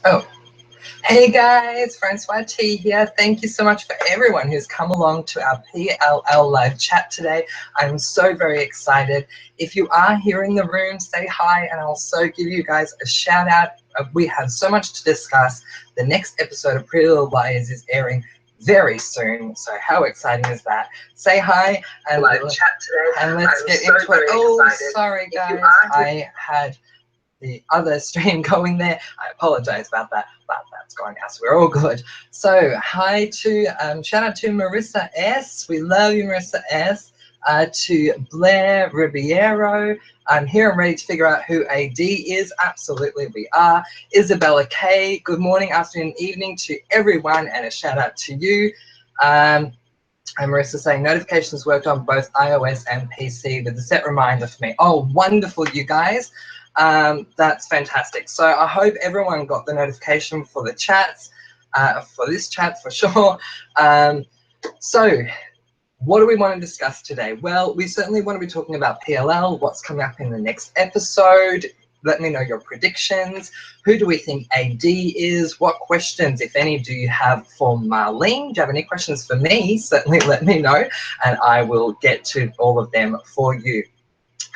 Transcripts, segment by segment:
Oh, hey guys, Francois T here. Thank you so much for everyone who's come along to our PLL live chat today. I'm so very excited. If you are here in the room, say hi, and I'll also give you guys a shout out. We have so much to discuss. The next episode of Pretty Little Liars is airing very soon, so how exciting is that? Say hi and live chat today, and let's get into it. Oh, sorry guys, I had the other stream going there. I apologize about that, but that's going out, so we're all good. So hi to shout out to Marissa S. We love you, Marissa S. To Blair Ribeiro. I'm here and ready to figure out who AD is. Absolutely we are. Isabella K. Good morning, afternoon, evening to everyone, and a shout out to you. And Marissa saying notifications worked on both iOS and PC with a set reminder for me. Oh, wonderful, you guys. That's fantastic. So I hope everyone got the notification for the chats, for this chat for sure. So what do we want to discuss today? Well, we certainly want to be talking about PLL, what's coming up in the next episode. Let me know your predictions. Who do we think AD is? What questions, if any, do you have for Marlene? Do you have any questions for me? Certainly let me know, and I will get to all of them for you.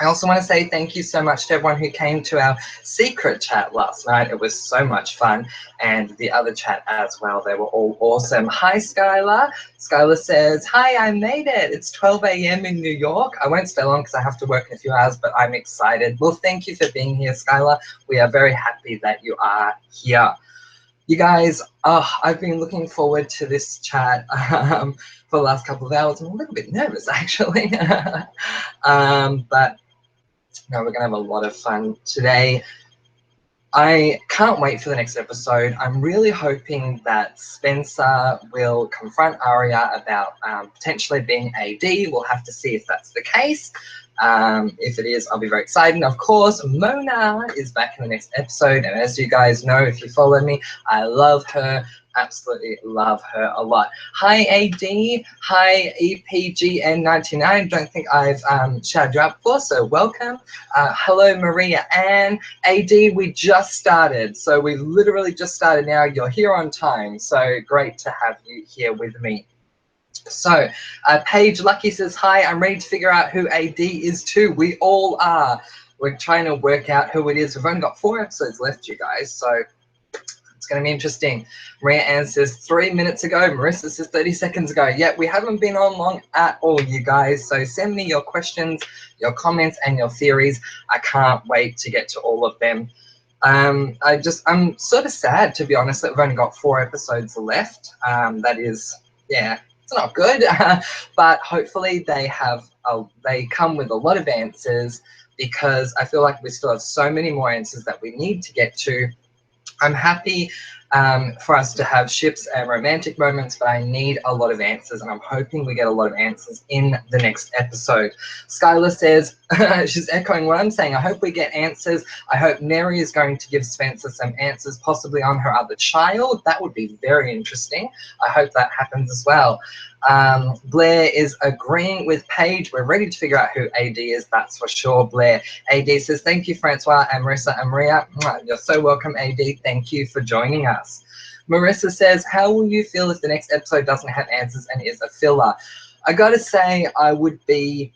I also want to say thank you so much to everyone who came to our secret chat last night. It was so much fun, and the other chat as well. They were all awesome. Hi, Skylar. Skylar says, hi, I made it. It's 12 a.m. in New York. I won't stay long because I have to work in a few hours, but I'm excited. Well, thank you for being here, Skylar. We are very happy that you are here. You guys, I've been looking forward to this chat for the last couple of hours. I'm a little bit nervous, actually. But no, we're going to have a lot of fun today. I can't wait for the next episode. I'm really hoping that Spencer will confront Aria about potentially being AD. We'll have to see if that's the case. If it is, I'll be very excited. And of course, Mona is back in the next episode. And as you guys know, if you follow me, I love her. Absolutely love her a lot. Hi, AD. Hi, EPGN99. Don't think I've shouted you out before, so welcome. Hello, Maria Ann. AD, we just started. So we literally just started now. You're here on time. So great to have you here with me. So Paige Lucky says, hi, I'm ready to figure out who AD is too. We all are. We're trying to work out who it is. We've only got 4 episodes left, you guys, so it's going to be interesting. Maria Ann says 3 minutes ago. Marissa says 30 seconds ago. Yeah, we haven't been on long at all, you guys, so send me your questions, your comments, and your theories. I can't wait to get to all of them. I'm sort of sad, to be honest, that we've only got 4 episodes left. That is, yeah, it's not good, but hopefully they come with a lot of answers, because I feel like we still have so many more answers that we need to get to. I'm happy for us to have ships and romantic moments, but I need a lot of answers, and I'm hoping we get a lot of answers in the next episode. Skylar says, she's echoing what I'm saying, I hope we get answers. I hope Mary is going to give Spencer some answers, possibly on her other child. That would be very interesting. I hope that happens as well. Blair is agreeing with Paige. We're ready to figure out who AD is, that's for sure, Blair. AD says, thank you, Francois and Marissa and Maria. You're so welcome, AD. Thank you for joining us. Marissa says, how will you feel if the next episode doesn't have answers and is a filler? I gotta say, I would be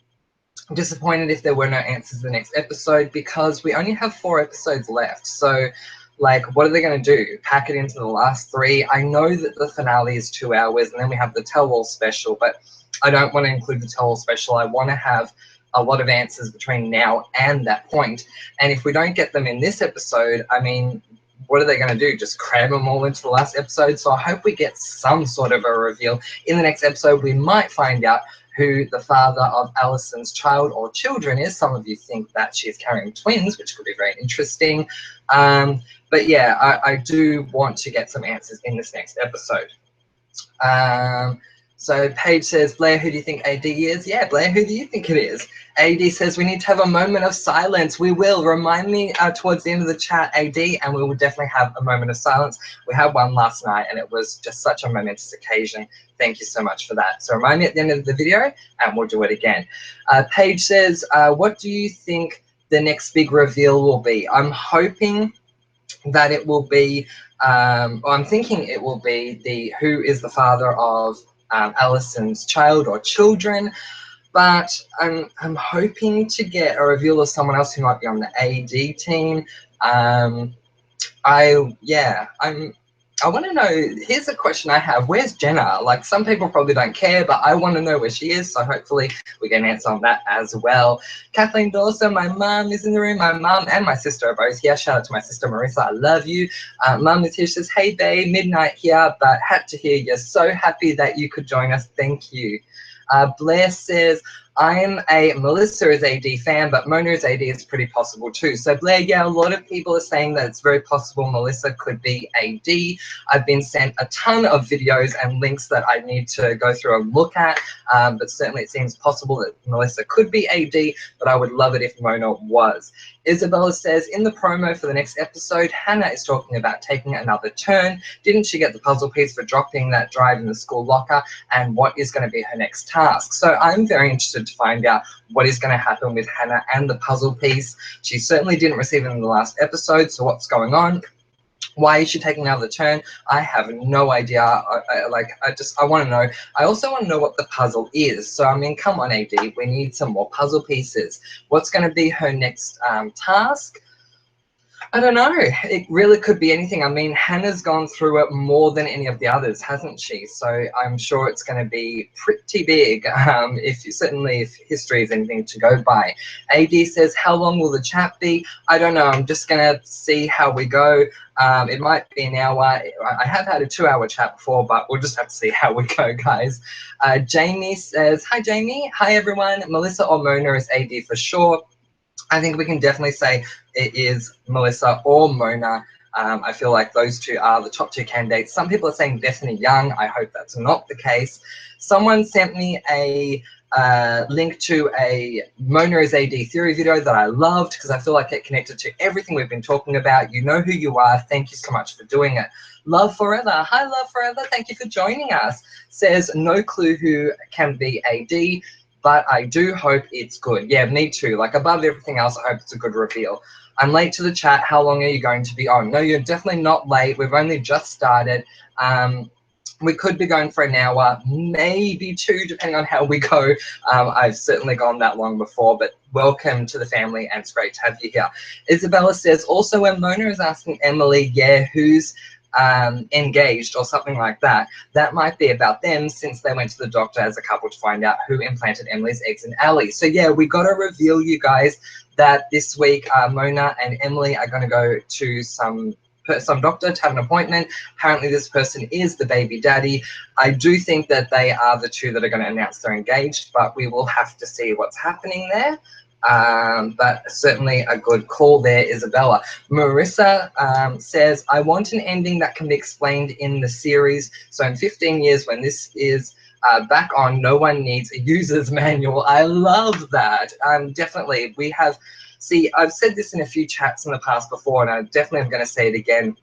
disappointed if there were no answers in the next episode, because we only have 4 episodes left. So, like, what are they going to do? Pack it into the last 3? I know that the finale is 2 hours, and then we have the tell-all special, but I don't want to include the tell-all special. I want to have a lot of answers between now and that point. And if we don't get them in this episode, I mean, what are they going to do? Just cram them all into the last episode? So I hope we get some sort of a reveal. In the next episode, we might find out who the father of Allison's child or children is. Some of you think that she's carrying twins, which could be very interesting. But yeah, I do want to get some answers in this next episode. So Paige says, Blair, who do you think AD is? Yeah, Blair, who do you think it is? AD says, we need to have a moment of silence. We will. Remind me towards the end of the chat, AD, and we will definitely have a moment of silence. We had one last night, and it was just such a momentous occasion. Thank you so much for that. So remind me at the end of the video, and we'll do it again. Paige says, what do you think the next big reveal will be? I'm hoping that it will be, or I'm thinking it will be who is the father of Alison's child or children, but I'm hoping to get a reveal of someone else who might be on the AD team. I want to know, here's a question I have. Where's Jenna? Like, some people probably don't care, but I want to know where she is, so hopefully we get an answer on that as well. Kathleen Dawson, my mum is in the room. My mum and my sister are both here. Shout out to my sister Marissa, I love you. Mum is here, she says, hey babe, midnight here, but had to hear you. So happy that you could join us, thank you. Blair says, I'm a Melissa is AD fan, but Mona is AD is pretty possible too. So Blair, yeah, a lot of people are saying that it's very possible Melissa could be AD. I've been sent a ton of videos and links that I need to go through and look at, but certainly it seems possible that Melissa could be AD, but I would love it if Mona was. Isabella says, in the promo for the next episode, Hannah is talking about taking another turn. Didn't she get the puzzle piece for dropping that drive in the school locker? And what is going to be her next task? So I'm very interested to find out what is going to happen with Hannah and the puzzle piece. She certainly didn't receive it in the last episode, so what's going on? Why is she taking another turn? I have no idea. I want to know. I also want to know what the puzzle is. So, I mean, come on, AD, we need some more puzzle pieces. What's going to be her next task? I don't know. It really could be anything. I mean, Hannah's gone through it more than any of the others, hasn't she? So I'm sure it's going to be pretty big, certainly if history is anything to go by. AD says, how long will the chat be? I don't know. I'm just going to see how we go. It might be an hour. I have had a 2-hour chat before, but we'll just have to see how we go, guys. Jamie says, hi, Jamie. Hi, everyone. Melissa or Mona is AD for sure. I think we can definitely say it is Melissa or Mona. I feel like those two are the top 2 candidates. Some people are saying Bethany Young. I hope that's not the case. Someone sent me a link to a Mona is AD theory video that I loved because I feel like it connected to everything we've been talking about. You know who you are. Thank you so much for doing it. Love Forever. Hi, Love Forever. Thank you for joining us. Says, no clue who can be AD, but I do hope it's good. Yeah, me too. Like, above everything else, I hope it's a good reveal. I'm late to the chat. How long are you going to be on? No, you're definitely not late. We've only just started. We could be going for an hour, maybe 2, depending on how we go. I've certainly gone that long before, but welcome to the family, and it's great to have you here. Isabella says, also when Mona is asking Emily, yeah, who's engaged or something like that, that might be about them since they went to the doctor as a couple to find out who implanted Emily's eggs in Ali. So yeah, we got to reveal, you guys, that this week Mona and Emily are going to go to some doctor to have an appointment. Apparently this person is the baby daddy. I do think that they are the 2 that are going to announce they're engaged, but we will have to see what's happening there. But certainly a good call there, Isabella. Marissa says, I want an ending that can be explained in the series. So in 15 years, when this is back on, no one needs a user's manual. I love that. Definitely, we have, see, I've said this in a few chats in the past before, and I definitely am going to say it again.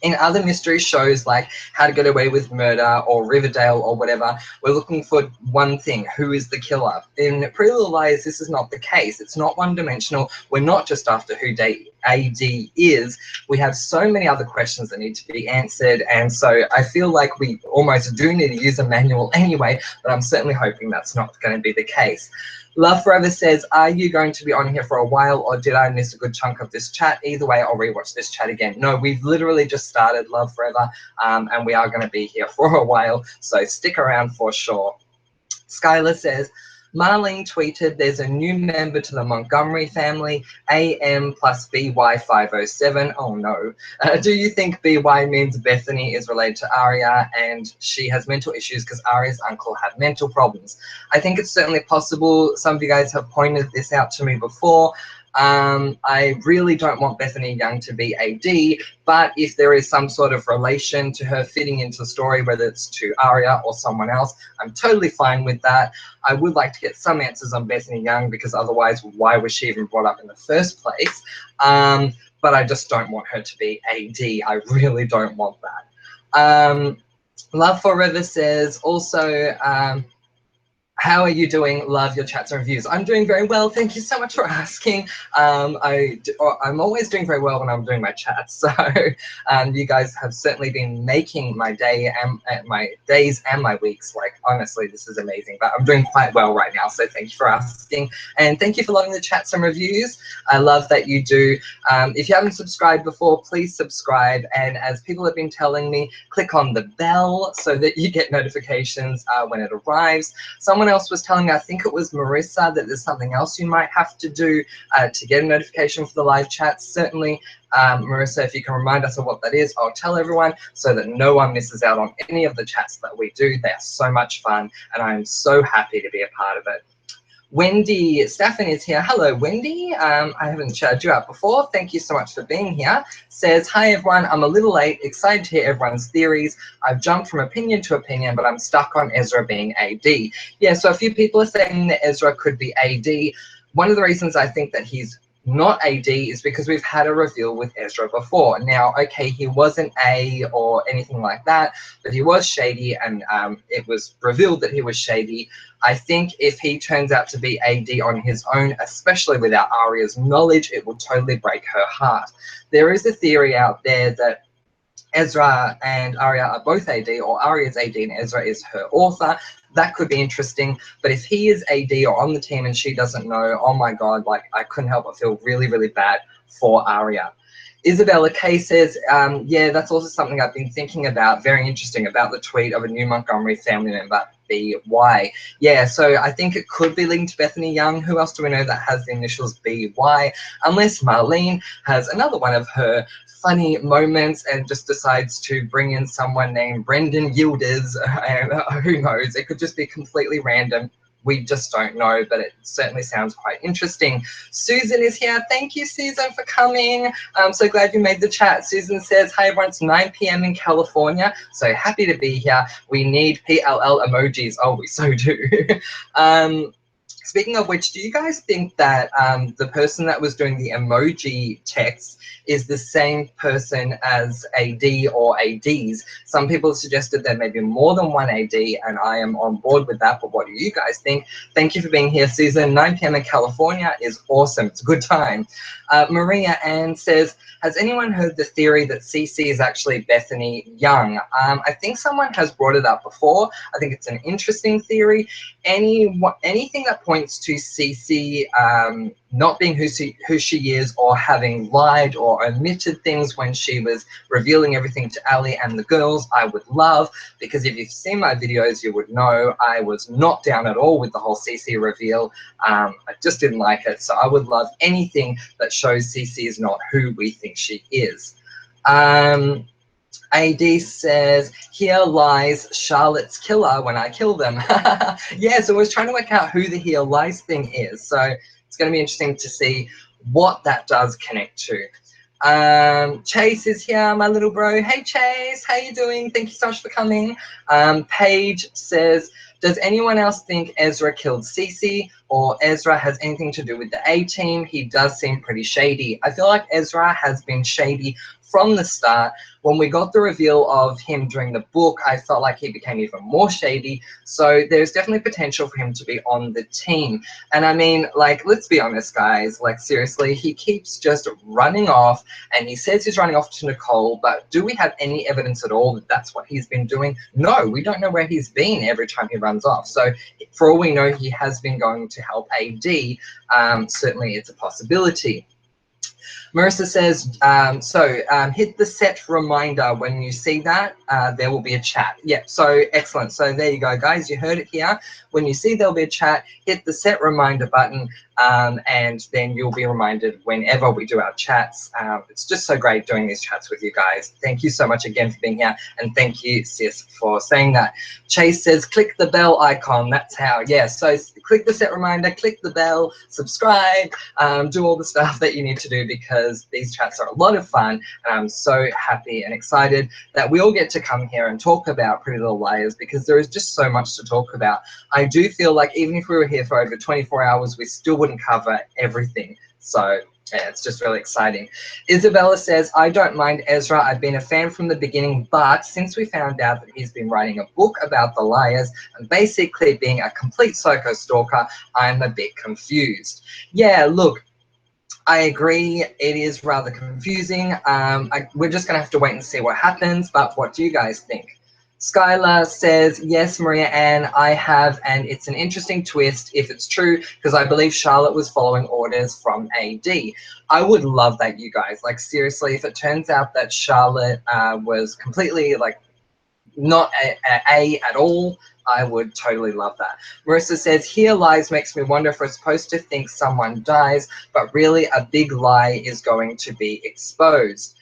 In other mystery shows like How to Get Away with Murder or Riverdale or whatever, we're looking for one thing: who is the killer? In Pretty Little Liars, this is not the case. It's not one-dimensional. We're not just after who AD is. We have so many other questions that need to be answered, and so I feel like we almost do need to use a manual anyway, but I'm certainly hoping that's not going to be the case. Love Forever says, are you going to be on here for a while, or did I miss a good chunk of this chat? Either way, I'll rewatch this chat again. No, we've literally just started, Love Forever, and we are going to be here for a while, so stick around for sure. Skylar says, Marlene tweeted, there's a new member to the Montgomery family, AM plus BY507. Oh no. Do you think BY means Bethany is related to Aria and she has mental issues because Aria's uncle had mental problems? I think it's certainly possible. Some of you guys have pointed this out to me before. I really don't want Bethany Young to be AD, but if there is some sort of relation to her fitting into the story, whether it's to Aria or someone else, I'm totally fine with that. I would like to get some answers on Bethany Young, because otherwise, why was she even brought up in the first place? But I just don't want her to be AD. I really don't want that. Love Forever says also, How are you doing? Love your chats and reviews. I'm doing very well. Thank you so much for asking. I'm always doing very well when I'm doing my chats. So you guys have certainly been making my day and my days and my weeks. Like, honestly, this is amazing. But I'm doing quite well right now. So thank you for asking. And thank you for loving the chats and reviews. I love that you do. If you haven't subscribed before, please subscribe. And as people have been telling me, click on the bell so that you get notifications when it arrives. Someone else was telling me, I think it was Marissa, that there's something else you might have to do to get a notification for the live chats. Certainly, Marissa, if you can remind us of what that is, I'll tell everyone so that no one misses out on any of the chats that we do. They're so much fun, and I'm so happy to be a part of it. Wendy Staffen is here. Hello, Wendy. I haven't shouted you out before. Thank you so much for being here. Says, hi, everyone. I'm a little late. Excited to hear everyone's theories. I've jumped from opinion to opinion, but I'm stuck on Ezra being AD. Yeah, so a few people are saying that Ezra could be AD. One of the reasons I think that he's not AD is because we've had a reveal with Ezra before. Now, okay, he wasn't A or anything like that, but he was shady, and it was revealed that he was shady. I think if he turns out to be AD on his own, especially without Arya's knowledge, it will totally break her heart. There is a theory out there that Ezra and Arya are both AD, or Arya's AD and Ezra is her author. That could be interesting. But if he is AD or on the team and she doesn't know, oh my God, like, I couldn't help but feel really, really bad for Arya. Isabella Kay says, yeah, that's also something I've been thinking about. Very interesting about the tweet of a new Montgomery family member, BY. Yeah, so I think it could be linked to Bethany Young. Who else do we know that has the initials BY? Unless Marlene has another one of her funny moments and just decides to bring in someone named Brendan Yildiz, and who knows, it could just be completely random. We just don't know, but it certainly sounds quite interesting. Susan is here. Thank you, Susan, for coming. I'm so glad you made the chat. Susan says, hi, everyone. It's 9 p.m. in California, so happy to be here. We need PLL emojis. Oh, we so do. Speaking of which, do you guys think that the person that was doing the emoji text is the same person as AD or ADs? Some people suggested there may be more than one AD, and I am on board with that, but what do you guys think? Thank you for being here, Susan. 9 p.m. in California is awesome. It's a good time. Maria Ann says, has anyone heard the theory that CC is actually Bethany Young? I think someone has brought it up before. I think it's an interesting theory. Anything that points to CC not being who she is, or having lied or omitted things when she was revealing everything to Ali and the girls, I would love, because if you've seen my videos, you would know I was not down at all with the whole CC reveal. I just didn't like it, so I would love anything that shows CC is not who we think she is. AD says, here lies Charlotte's killer when I kill them. Yeah, so I was trying to work out who the here lies thing is. So it's going to be interesting to see what that does connect to. Chase is here, my little bro. Hey, Chase, how you doing? Thank you so much for coming. Paige says, does anyone else think Ezra killed Cece, or Ezra has anything to do with the A-team? He does seem pretty shady. I feel like Ezra has been shady from the start. When we got the reveal of him during the book, I felt like he became even more shady. So there's definitely potential for him to be on the team. And I mean, like, let's be honest, guys. Like, seriously, he keeps just running off, and he says he's running off to Nicole, but do we have any evidence at all that that's what he's been doing? No, we don't know where he's been every time he runs off. So for all we know, he has been going to help AD. Certainly it's a possibility. Marissa says, hit the set reminder when you see that. There will be a chat. Yeah, so excellent. So there you go, guys. You heard it here. When you see there'll be a chat, hit the set reminder button, and then you'll be reminded whenever we do our chats. It's just so great doing these chats with you guys. Thank you so much again for being here, and thank you, sis, for saying that. Chase says, click the bell icon. That's how. Yeah, so click the set reminder, click the bell, subscribe, do all the stuff that you need to do, because these chats are a lot of fun, and I'm so happy and excited that we all get to come here and talk about Pretty Little Liars, because there is just so much to talk about. I do feel like even if we were here for over 24 hours, we still wouldn't cover everything. So Yeah, it's just really exciting. Isabella says, I don't mind Ezra. I've been a fan from the beginning, but since we found out that he's been writing a book about the liars and basically being a complete psycho stalker, I'm a bit confused. Yeah, look, I agree. It is rather confusing. We're just going to have to wait and see what happens. But what do you guys think? Skylar says, yes, Maria Ann, I have, and it's an interesting twist if it's true, because I believe Charlotte was following orders from AD. I would love that, you guys. Like, seriously, if it turns out that Charlotte was completely, like, not a at all, I would totally love that. Marissa says, here lies makes me wonder if we're supposed to think someone dies, but really a big lie is going to be exposed.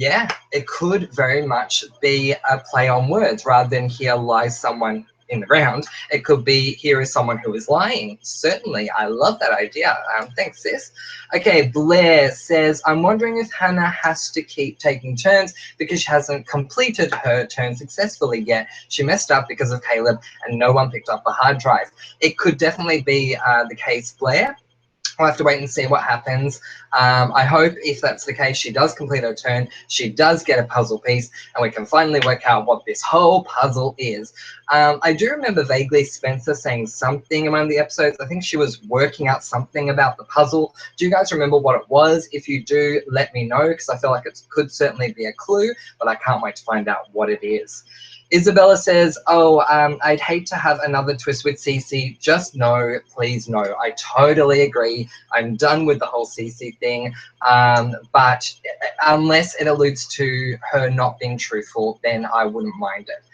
Yeah, it could very much be a play on words. Rather than here lies someone in the ground, it could be here is someone who is lying. Certainly, I love that idea. Thanks, sis. Okay, Blair says, I'm wondering if Hannah has to keep taking turns because she hasn't completed her turn successfully yet. She messed up because of Caleb and no one picked up the hard drive. It could definitely be the case, Blair. We'll have to wait and see what happens. I hope if that's the case, she does complete her turn, she does get a puzzle piece, and we can finally work out what this whole puzzle is. I do remember vaguely Spencer saying something in one of the episodes. I think she was working out something about the puzzle. Do you guys remember what it was? If you do, let me know, because I feel like it could certainly be a clue, but I can't wait to find out what it is. Isabella says, oh, I'd hate to have another twist with Cece. Just no, please no. I totally agree. I'm done with the whole Cece thing. But unless it alludes to her not being truthful, then I wouldn't mind it.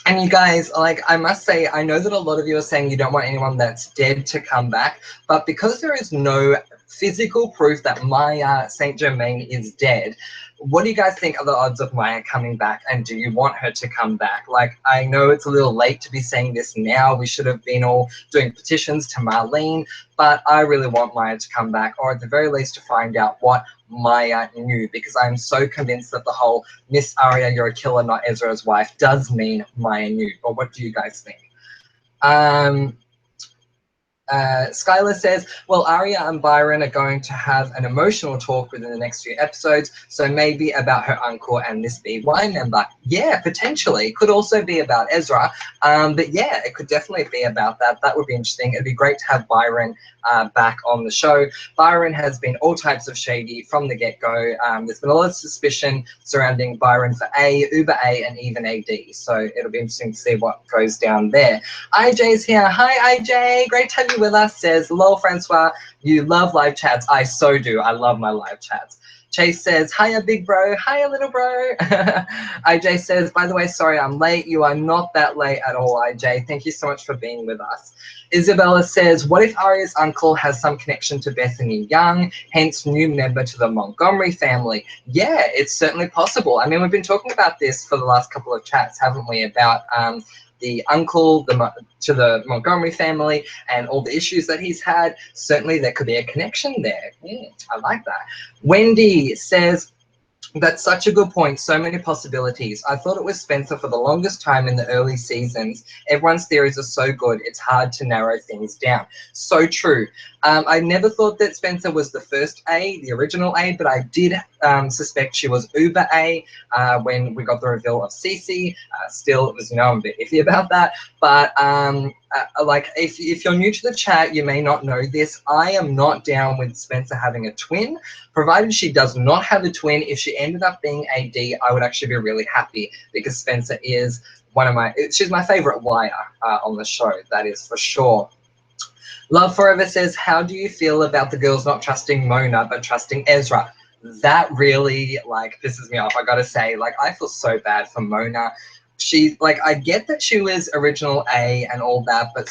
And you guys, like, I must say, I know that a lot of you are saying you don't want anyone that's dead to come back, but because there is no physical proof that Maya Saint Germain is dead, what do you guys think are the odds of Maya coming back, and do you want her to come back? Like, I know it's a little late to be saying this now. We should have been all doing petitions to Marlene, but I really want Maya to come back, or at the very least to find out what Maya knew, because I'm so convinced that the whole Miss Arya, you're a killer, not Ezra's wife, does mean Maya knew. But what do you guys think? Skylar says, well, Arya and Byron are going to have an emotional talk within the next few episodes, so maybe about her uncle and this BY member. Yeah, potentially. It could also be about Ezra, but yeah, it could definitely be about that. That would be interesting. It'd be great to have Byron back on the show. Byron has been all types of shady from the get-go. There's been a lot of suspicion surrounding Byron for Uber A, and even AD, so it'll be interesting to see what goes down there. IJ's here. Hi, IJ. Great to have you with us. Says, lol, Francois, you love live chats. I so do. I love my live chats. Chase says, hiya, big bro. Hiya, little bro. IJ says, by the way, sorry I'm late. You are not that late at all, IJ. Thank you so much for being with us. Isabella says, what if Arya's uncle has some connection to Bethany Young, hence new member to the Montgomery family? Yeah, it's certainly possible. I mean, we've been talking about this for the last couple of chats, haven't we, about the uncle to the Montgomery family and all the issues that he's had. Certainly there could be a connection there. I like that. Wendy says, that's such a good point. So many possibilities. I thought it was Spencer for the longest time in the early seasons. Everyone's theories are so good, it's hard to narrow things down. So true. I never thought that Spencer was the first A, the original A, but I did suspect she was Uber A when we got the reveal of Cece. Still, it was, I'm a bit iffy about that. But like, if you're new to the chat, you may not know this. I am not down with Spencer having a twin. Provided she does not have a twin, if she ended up being AD, I would actually be really happy, because Spencer is she's my favorite liar on the show, that is for sure. Love Forever says, how do you feel about the girls not trusting Mona but trusting Ezra? That really, like, pisses me off. I gotta say, like, I feel so bad for Mona. She, like, I get that she was original A and all that, but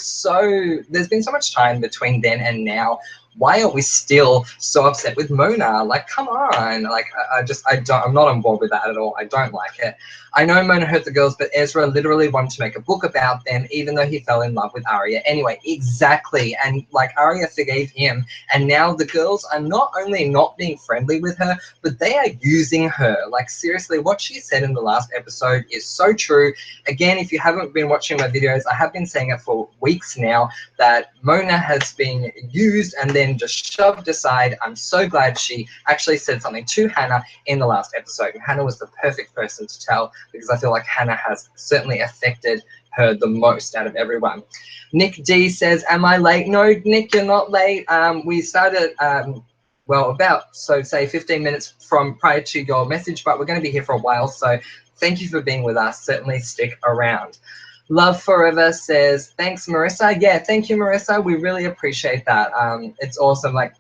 there's been so much time between then and now. Why are we still so upset with Mona? Like, come on. Like, I'm not on board with that at all. I don't like it. I know Mona hurt the girls, but Ezra literally wanted to make a book about them, even though he fell in love with Arya. Anyway, exactly. And, like, Arya forgave him, and now the girls are not only not being friendly with her, but they are using her. Like, seriously, what she said in the last episode is so true. Again, if you haven't been watching my videos, I have been saying it for weeks now, that Mona has been used and then then just shoved aside. I'm so glad she actually said something to Hannah in the last episode. And Hannah was the perfect person to tell, because I feel like Hannah has certainly affected her the most out of everyone. Nick D says, am I late? No, Nick, you're not late. We started, well, about, so say 15 minutes from prior to your message, but we're going to be here for a while. So thank you for being with us. Certainly stick around. Love Forever says, thanks, Marissa. Yeah, thank you, Marissa. We really appreciate that. It's awesome. Like,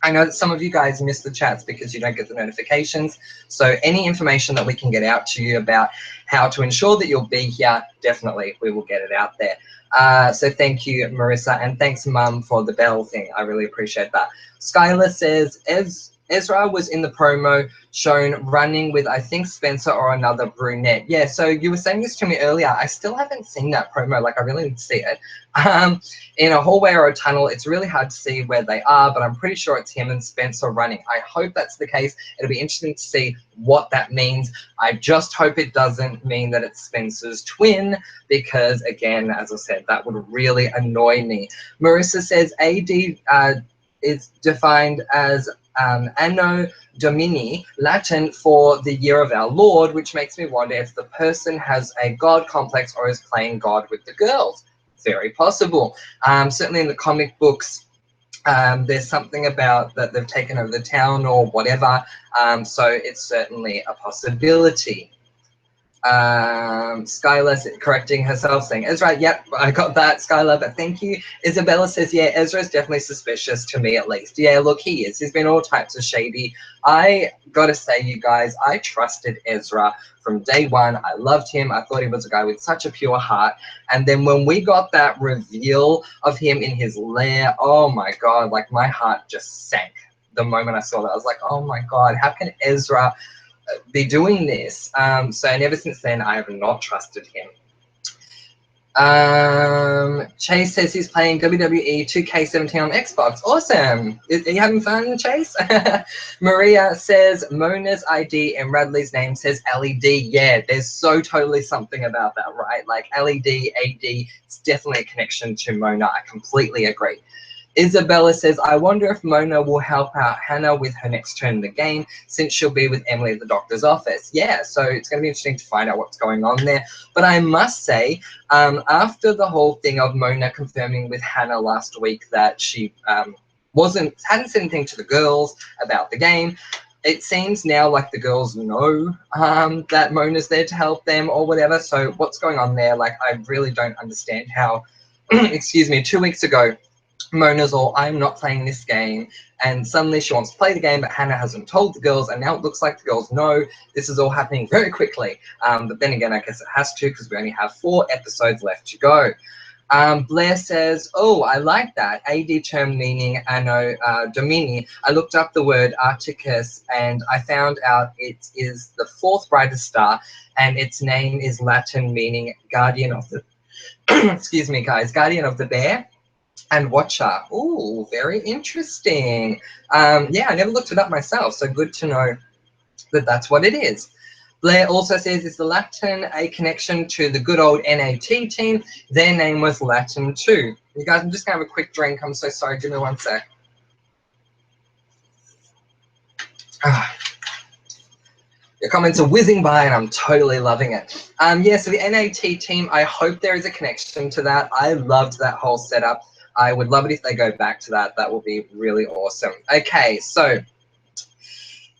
I know that some of you guys miss the chats because you don't get the notifications. So any information that we can get out to you about how to ensure that you'll be here, definitely we will get it out there. So thank you, Marissa, and thanks, Mum, for the bell thing. I really appreciate that. Skylar says, Ezra was in the promo shown running with, I think, Spencer or another brunette. Yeah, so you were saying this to me earlier. I still haven't seen that promo. Like, I really need to see it. In a hallway or a tunnel, it's really hard to see where they are, but I'm pretty sure it's him and Spencer running. I hope that's the case. It'll be interesting to see what that means. I just hope it doesn't mean that it's Spencer's twin, because, again, as I said, that would really annoy me. Marissa says AD is defined as Anno Domini, Latin for the year of our Lord, which makes me wonder if the person has a God complex or is playing God with the girls. Very possible. Certainly in the comic books, there's something about that they've taken over the town or whatever, so it's certainly a possibility. Skylar correcting herself, saying Ezra, yep, I got that, Skylar, but thank you. Isabella says, yeah, Ezra's definitely suspicious, to me at least. Yeah, look, he is. He's been all types of shady. I gotta say, you guys, I trusted Ezra from day one. I loved him. I thought he was a guy with such a pure heart. And then when we got that reveal of him in his lair, oh my God, like my heart just sank the moment I saw that. I was like, oh my God, how can Ezra be doing this? So, and ever since then, I have not trusted him. Chase says he's playing WWE 2K17 on Xbox. Awesome. Are you having fun, Chase? Maria says Mona's ID and Radley's name says LED. Yeah, there's so totally something about that, right? Like LED, AD, it's definitely a connection to Mona. I completely agree. Isabella says, I wonder if Mona will help out Hannah with her next turn in the game, since she'll be with Emily at the doctor's office. Yeah, so it's going to be interesting to find out what's going on there. But I must say, after the whole thing of Mona confirming with Hannah last week that she hadn't said anything to the girls about the game, it seems now like the girls know that Mona's there to help them or whatever. So what's going on there? Like, I really don't understand how, excuse me, 2 weeks ago, Mona's all, I'm not playing this game, and suddenly she wants to play the game, but Hannah hasn't told the girls, and now it looks like the girls know. This is all happening very quickly, but then again, I guess it has to, because we only have 4 episodes left to go. Blair says, oh, I like that, AD term meaning Anno Domini. I looked up the word Arcticus, and I found out it is the 4th brightest star, and its name is Latin meaning guardian of the, excuse me guys, guardian of the bear and watcher. Ooh, very interesting. Yeah, I never looked it up myself, so good to know that that's what it is. Blair also says, is the Latin a connection to the good old NAT team? Their name was Latin too. You guys, I'm just going to have a quick drink. I'm so sorry. Give me one sec. Your comments are whizzing by and I'm totally loving it. Yeah, so the NAT team, I hope there is a connection to that. I loved that whole setup. I would love it if they go back to that. That would be really awesome. Okay, so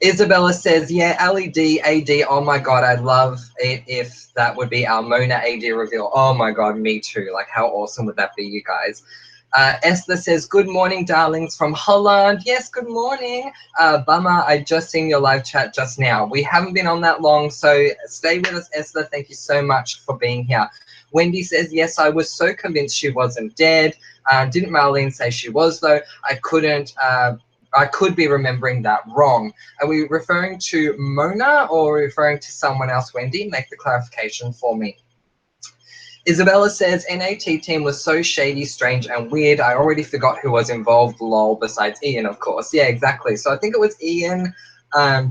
Isabella says, yeah, LED, AD, oh my God, I'd love it if that would be our Mona AD reveal. Oh my God, me too. Like, how awesome would that be, you guys? Esther says, good morning, darlings, from Holland. Yes, good morning. Bummer, I just seen your live chat just now. We haven't been on that long, so stay with us, Esther. Thank you so much for being here. Wendy says, yes, I was so convinced she wasn't dead. Didn't Marlene say she was, though? I could be remembering that wrong. Are we referring to Mona or referring to someone else, Wendy? Make the clarification for me. Isabella says, NAT team was so shady, strange, and weird. I already forgot who was involved, lol, besides Ian, of course. Yeah, exactly. So I think it was Ian,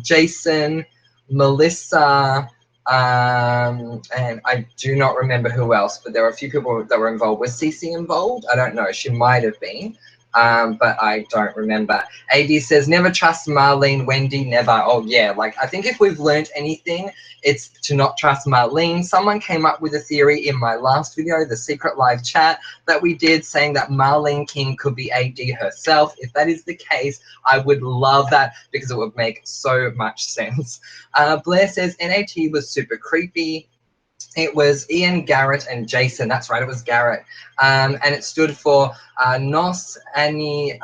Jason, Melissa, and I do not remember who else, but there were a few people that were involved. Was Cece involved? I don't know. She might have been. but I don't remember. AD says, never trust Marlene, Wendy, never. Oh, yeah, like, I think if we've learned anything, it's to not trust Marlene. Someone came up with a theory in my last video, the secret live chat that we did, saying that Marlene King could be AD herself. If that is the case, I would love that because it would make so much sense. Blair says, NAT was super creepy. It was Ian, Garrett, and Jason. That's right, it was Garrett. And it stood for Nos Ani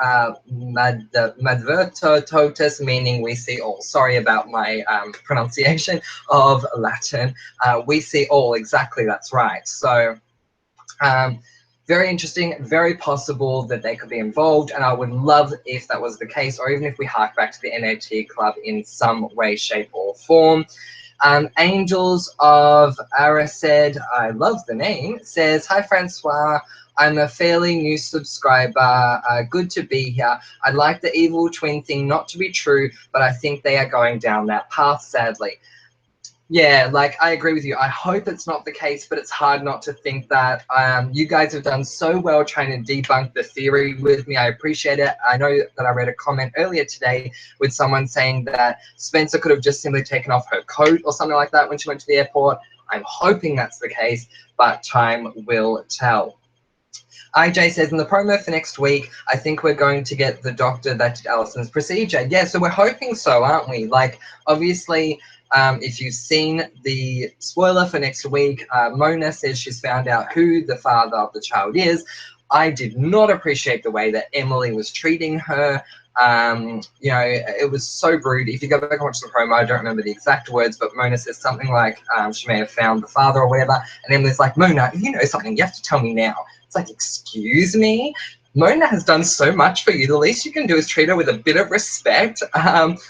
Madverto Totus, meaning we see all. Sorry about my pronunciation of Latin. We see all, exactly, that's right. So, very interesting, very possible that they could be involved, and I would love if that was the case, or even if we hark back to the NAT club in some way, shape, or form. Angels of Araced, I love the name, says, hi Francois, I'm a fairly new subscriber, good to be here. I'd like the evil twin thing not to be true, but I think they are going down that path, sadly. Yeah, like, I agree with you. I hope it's not the case, but it's hard not to think that. You guys have done so well trying to debunk the theory with me. I appreciate it. I know that I read a comment earlier today with someone saying that Spencer could have just simply taken off her coat or something like that when she went to the airport. I'm hoping that's the case, but time will tell. IJ says, in the promo for next week, I think we're going to get the doctor that did Alison's procedure. Yeah, so we're hoping so, aren't we? Like, obviously, if you've seen the spoiler for next week, Mona says she's found out who the father of the child is. I did not appreciate the way that Emily was treating her. You know, it was so rude. If you go back and watch the promo, I don't remember the exact words, but Mona says something like she may have found the father or whatever. And Emily's like, Mona, if you know something, you have to tell me now. It's like, excuse me? Mona has done so much for you. The least you can do is treat her with a bit of respect.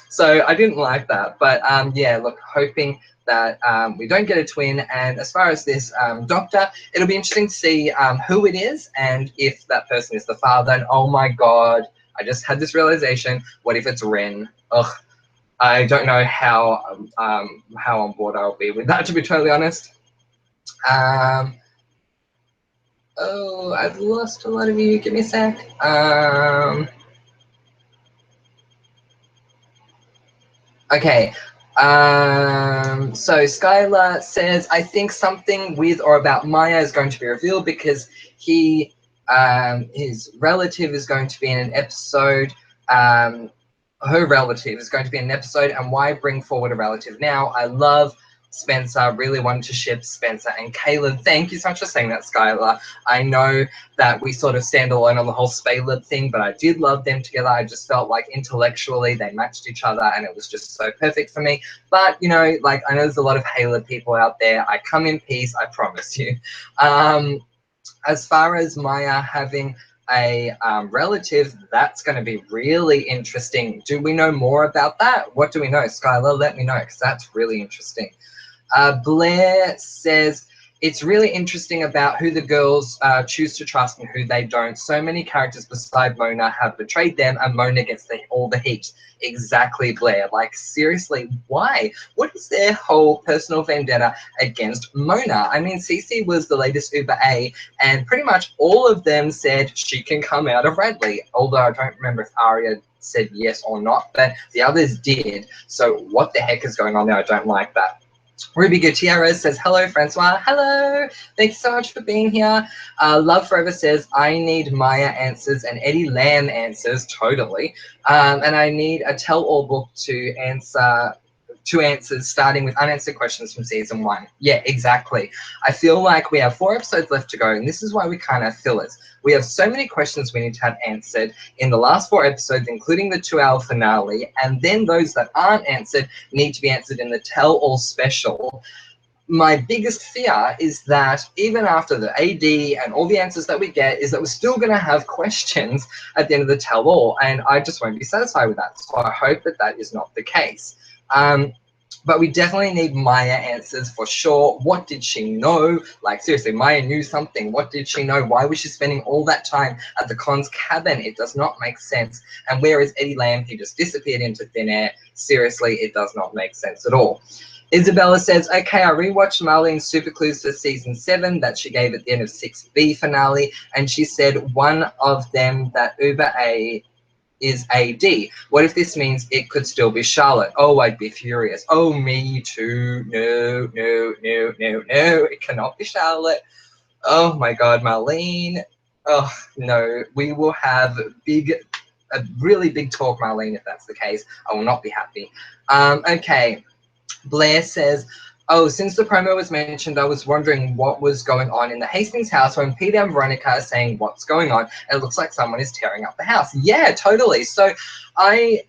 So I didn't like that. But yeah, look, hoping that we don't get a twin. And as far as this doctor, it'll be interesting to see who it is and if that person is the father. And oh my God, I just had this realization. What if it's Ren? Ugh, I don't know how on board I'll be with that, to be totally honest. Oh, I've lost a lot of you. Give me a sec. Okay. So Skylar says, I think something with or about Maya is going to be revealed because he, his relative is going to be in an episode. Her relative is going to be in an episode, and why bring forward a relative now? I love Spencer, really wanted to ship Spencer and Caleb. Thank you so much for saying that, Skylar. I know that we sort of stand alone on the whole Spaleb thing, but I did love them together. I just felt like intellectually they matched each other, and it was just so perfect for me. But, you know, like, I know there's a lot of Halo people out there. I come in peace, I promise you. As far as Maya having a relative, that's going to be really interesting. Do we know more about that? What do we know? Skylar, let me know, because that's really interesting. Blair says, it's really interesting about who the girls choose to trust and who they don't. So many characters beside Mona have betrayed them, and Mona gets all the heat. Exactly, Blair. Like, seriously, why? What is their whole personal vendetta against Mona? I mean, Cece was the latest Uber A, and pretty much all of them said she can come out of Radley. Although I don't remember if Arya said yes or not, but the others did. So what the heck is going on there? I don't like that. Ruby Gutierrez says, hello, Francois. Hello. Thank you so much for being here. Love Forever says, I need Maya answers and Eddie Lamb answers. Totally. And I need a tell-all book to answer two answers, starting with unanswered questions from season 1. Yeah, exactly. I feel like we have 4 episodes left to go, and this is why we kind of fill it. We have so many questions we need to have answered in the last 4 episodes, including the 2-hour finale, and then those that aren't answered need to be answered in the tell-all special. My biggest fear is that even after the AD and all the answers that we get, is that we're still going to have questions at the end of the tell-all, and I just won't be satisfied with that. So I hope that that is not the case. But we definitely need Maya answers for sure. What did she know? Like, seriously, Maya knew something. What did she know? Why was she spending all that time at the Khan's cabin? It does not make sense. And where is Eddie Lamb? He just disappeared into thin air. Seriously, it does not make sense at all. Isabella says, okay, I rewatched Marlene's Super Clues for season 7 that she gave at the end of 6B finale, and she said one of them that Uber A is AD. What if this means it could still be Charlotte? Oh, I'd be furious. Oh, me too. No, no, no, no, no. It cannot be Charlotte. Oh my God, Marlene. Oh no, we will have a really big talk, Marlene, if that's the case. I will not be happy. Okay. Blair says, oh, since the promo was mentioned, I was wondering what was going on in the Hastings house when Peter and Veronica are saying what's going on. It looks like someone is tearing up the house. Yeah, totally. So I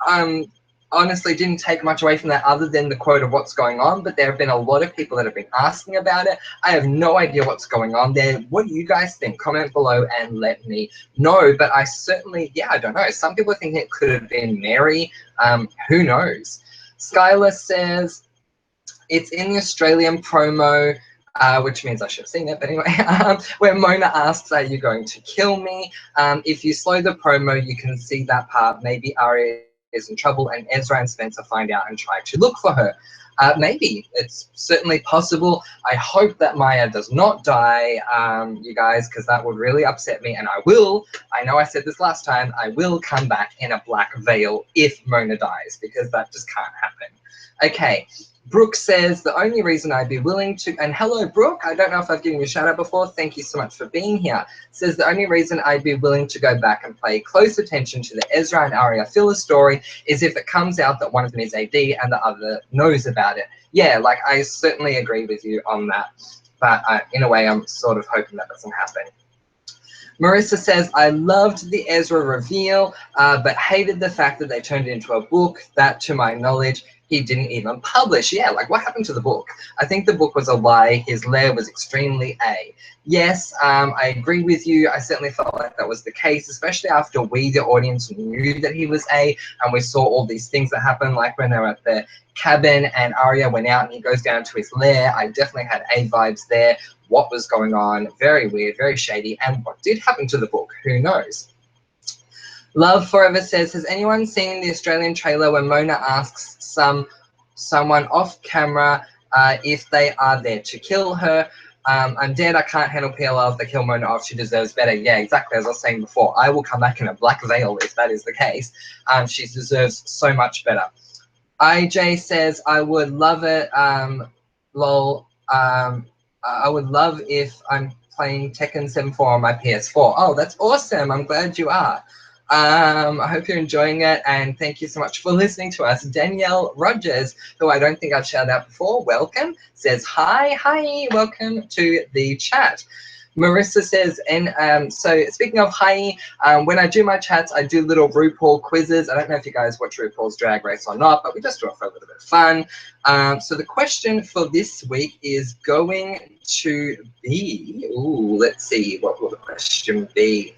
honestly didn't take much away from that other than the quote of what's going on, but there have been a lot of people that have been asking about it. I have no idea what's going on there. What do you guys think? Comment below and let me know. But I certainly, yeah, I don't know. Some people think it could have been Mary. Who knows? Skylar says, it's in the Australian promo, which means I should have seen it, but anyway, where Mona asks, are you going to kill me? If you slow the promo, you can see that part. Maybe Arya is in trouble and Ezra and Spencer find out and try to look for her. Maybe. It's certainly possible. I hope that Maya does not die, you guys, because that would really upset me. And I know I said this last time, I will come back in a black veil if Mona dies, because that just can't happen. Okay. Brooke says, the only reason I'd be willing to, and hello, Brooke, I don't know if I've given you a shout out before. Thank you so much for being here. Says, the only reason I'd be willing to go back and pay close attention to the Ezra and Arya filler story is if it comes out that one of them is AD and the other knows about it. Yeah, like I certainly agree with you on that. But in a way, I'm sort of hoping that doesn't happen. Marissa says, I loved the Ezra reveal, but hated the fact that they turned it into a book that, to my knowledge, he didn't even publish. Yeah, like what happened to the book? I think the book was a lie. His lair was extremely A. Yes, I agree with you. I certainly felt like that was the case, especially after we, the audience, knew that he was A, and we saw all these things that happened, like when they were at the cabin and Arya went out and he goes down to his lair. I definitely had A vibes there. What was going on? Very weird, very shady. And what did happen to the book? Who knows? Love Forever says, has anyone seen the Australian trailer where Mona asks someone off camera if they are there to kill her? I'm dead, I can't handle PLL. If they kill Mona off, she deserves better. Yeah, exactly, as I was saying before. I will come back in a black veil if that is the case. She deserves so much better. IJ says, I would love it. Lol. I would love if I'm playing Tekken 7.4 on my PS4. Oh, that's awesome. I'm glad you are. I hope you're enjoying it, and thank you so much for listening to us. Danielle Rogers, who I don't think I've shouted out before, welcome, says hi, welcome to the chat. Marissa says, and so speaking of hi, when I do my chats, I do little RuPaul quizzes. I don't know if you guys watch RuPaul's Drag Race or not, but we just do it for a little bit of fun. So the question for this week is going to be, let's see, what will the question be?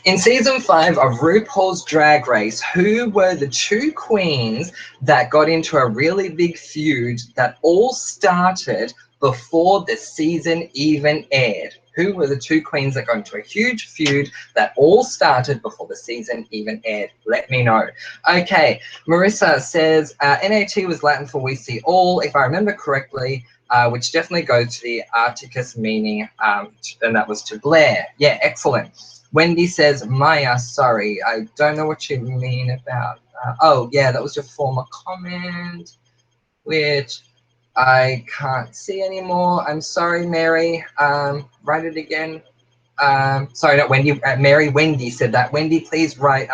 In season 5 of RuPaul's Drag Race, who were the 2 queens that got into a really big feud that all started before the season even aired? Who were the 2 queens that got into a huge feud that all started before the season even aired? Let me know. Okay, Marissa says, NAT was Latin for we see all, if I remember correctly, which definitely goes to the Articus meaning, and that was to Blair. Yeah, excellent. Wendy says, Maya, sorry, I don't know what you mean about, oh yeah, that was your former comment, which I can't see anymore. I'm sorry, Mary. Write it again. Sorry, not Wendy, Mary, Wendy said that. Wendy, please write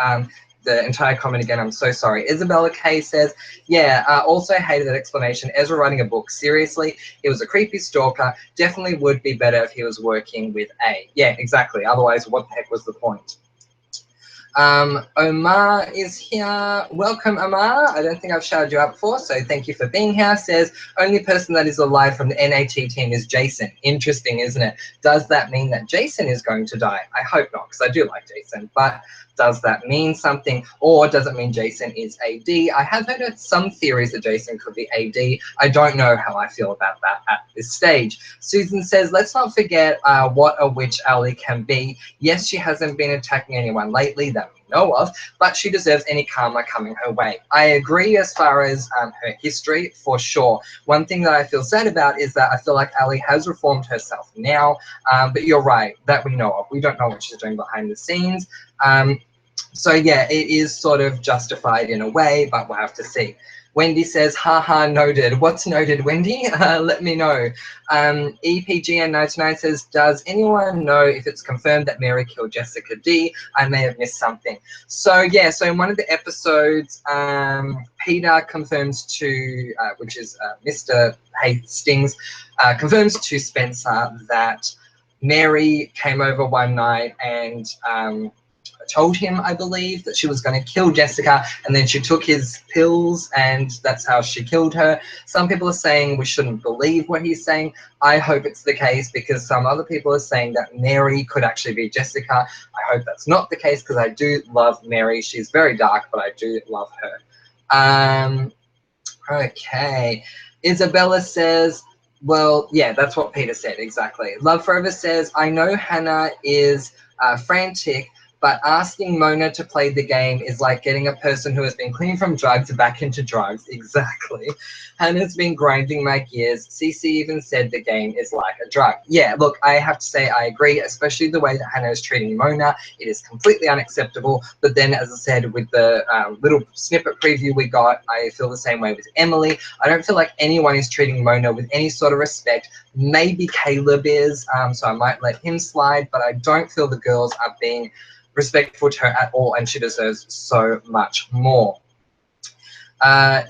the entire comment again. I'm so sorry. Isabella K says, yeah, also hated that explanation. Ezra writing a book. Seriously, he was a creepy stalker. Definitely would be better if he was working with A. Yeah, exactly. Otherwise, what the heck was the point? Omar is here. Welcome, Omar. I don't think I've shouted you out before, so thank you for being here. Says, only person that is alive from the NAT team is Jason. Interesting, isn't it? Does that mean that Jason is going to die? I hope not, because I do like Jason, but does that mean something, or does it mean Jason is AD? I have heard some theories that Jason could be AD. I don't know how I feel about that at this stage. Susan says, let's not forget what a witch Ally can be. Yes, she hasn't been attacking anyone lately. That know of, but she deserves any karma coming her way. I agree as far as her history, for sure. One thing that I feel sad about is that I feel like Ali has reformed herself now, but you're right, that we know of. We don't know what she's doing behind the scenes. So yeah, it is sort of justified in a way, but we'll have to see. Wendy says, haha, noted. What's noted, Wendy? Let me know. EPGN99 says, does anyone know if it's confirmed that Mary killed Jessica D? I may have missed something. So yeah, so in one of the episodes, Peter confirms to, which is Mr. Hastings, confirms to Spencer that Mary came over one night and told him, I believe, that she was going to kill Jessica, and then she took his pills and that's how she killed her. Some people are saying we shouldn't believe what he's saying. I hope it's the case, because some other people are saying that Mary could actually be Jessica. I hope that's not the case, because I do love Mary. She's very dark, but I do love her. Okay. Isabella says, well, yeah, that's what Peter said, exactly. Love Forever says, I know Hannah is frantic, but asking Mona to play the game is like getting a person who has been clean from drugs back into drugs. Exactly. Hannah's been grinding my gears. Cece even said the game is like a drug. Yeah, look, I have to say I agree, especially the way that Hannah is treating Mona. It is completely unacceptable. But then, as I said, with the little snippet preview we got, I feel the same way with Emily. I don't feel like anyone is treating Mona with any sort of respect. Maybe Caleb is, so I might let him slide, but I don't feel the girls are being respectful to her at all, and she deserves so much more.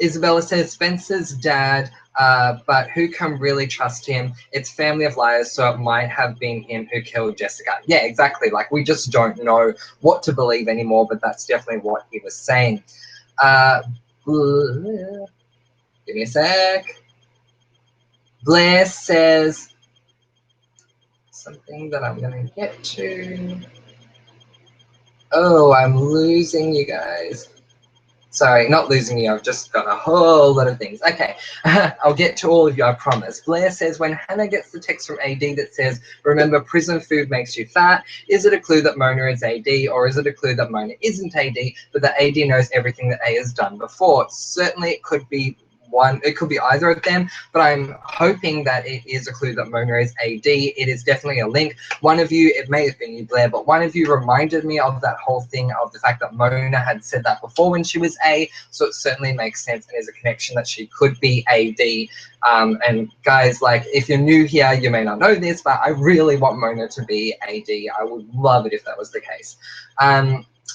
Isabella says, Spencer's dad, but who can really trust him? It's family of liars, so it might have been him who killed Jessica. Yeah, exactly. Like, we just don't know what to believe anymore, but that's definitely what he was saying. Give me a sec. Blair says something that I'm going to get to. Oh, I'm losing you guys. Sorry, not losing you. I've just got a whole lot of things. Okay, I'll get to all of you, I promise. Blair says, when Hannah gets the text from AD that says, remember, prison food makes you fat, is it a clue that Mona is AD, or is it a clue that Mona isn't AD, but that AD knows everything that A has done before? Certainly it could be one, it could be either of them, but I'm hoping that it is a clue that Mona is AD. It is definitely a link. One of you, it may have been you, Blair, but one of you reminded me of that whole thing of the fact that Mona had said that before when she was A, so it certainly makes sense and is a connection that she could be AD. And guys, like, if you're new here, you may not know this, but I really want Mona to be AD. I would love it if that was the case.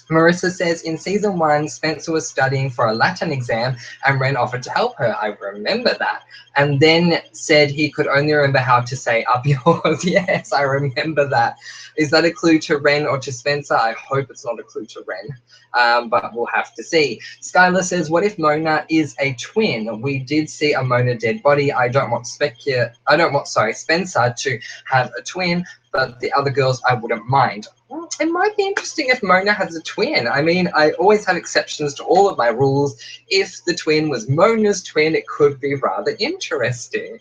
Marissa says, in season 1, Spencer was studying for a Latin exam and Ren offered to help her. I remember that. And then said he could only remember how to say up yours. Yes, I remember that. Is that a clue to Ren or to Spencer? I hope it's not a clue to Ren, but we'll have to see. Skylar says, what if Mona is a twin? We did see a Mona dead body. I don't want Spencer to have a twin, but the other girls I wouldn't mind. Well, it might be interesting if Mona has a twin. I mean, I always have exceptions to all of my rules. If the twin was Mona's twin, it could be rather interesting.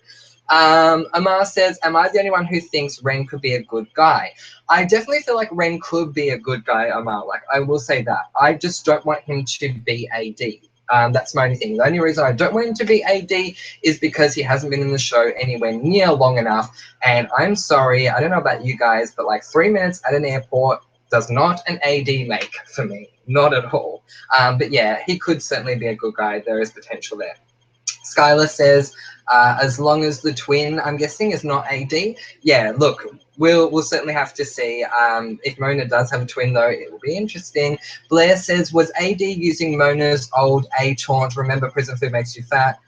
Amar says, am I the only one who thinks Ren could be a good guy? I definitely feel like Ren could be a good guy, Amar. Like, I will say that. I just don't want him to be AD. That's my only thing. The only reason I don't want him to be AD is because he hasn't been in the show anywhere near long enough. And I'm sorry, I don't know about you guys, but like 3 minutes at an airport does not an AD make for me. Not at all. But yeah, he could certainly be a good guy. There is potential there. Skylar says, as long as the twin, I'm guessing, is not AD. Yeah, look, we'll certainly have to see. If Mona does have a twin, though, it will be interesting. Blair says, was AD using Mona's old A taunt, remember prison food makes you fat,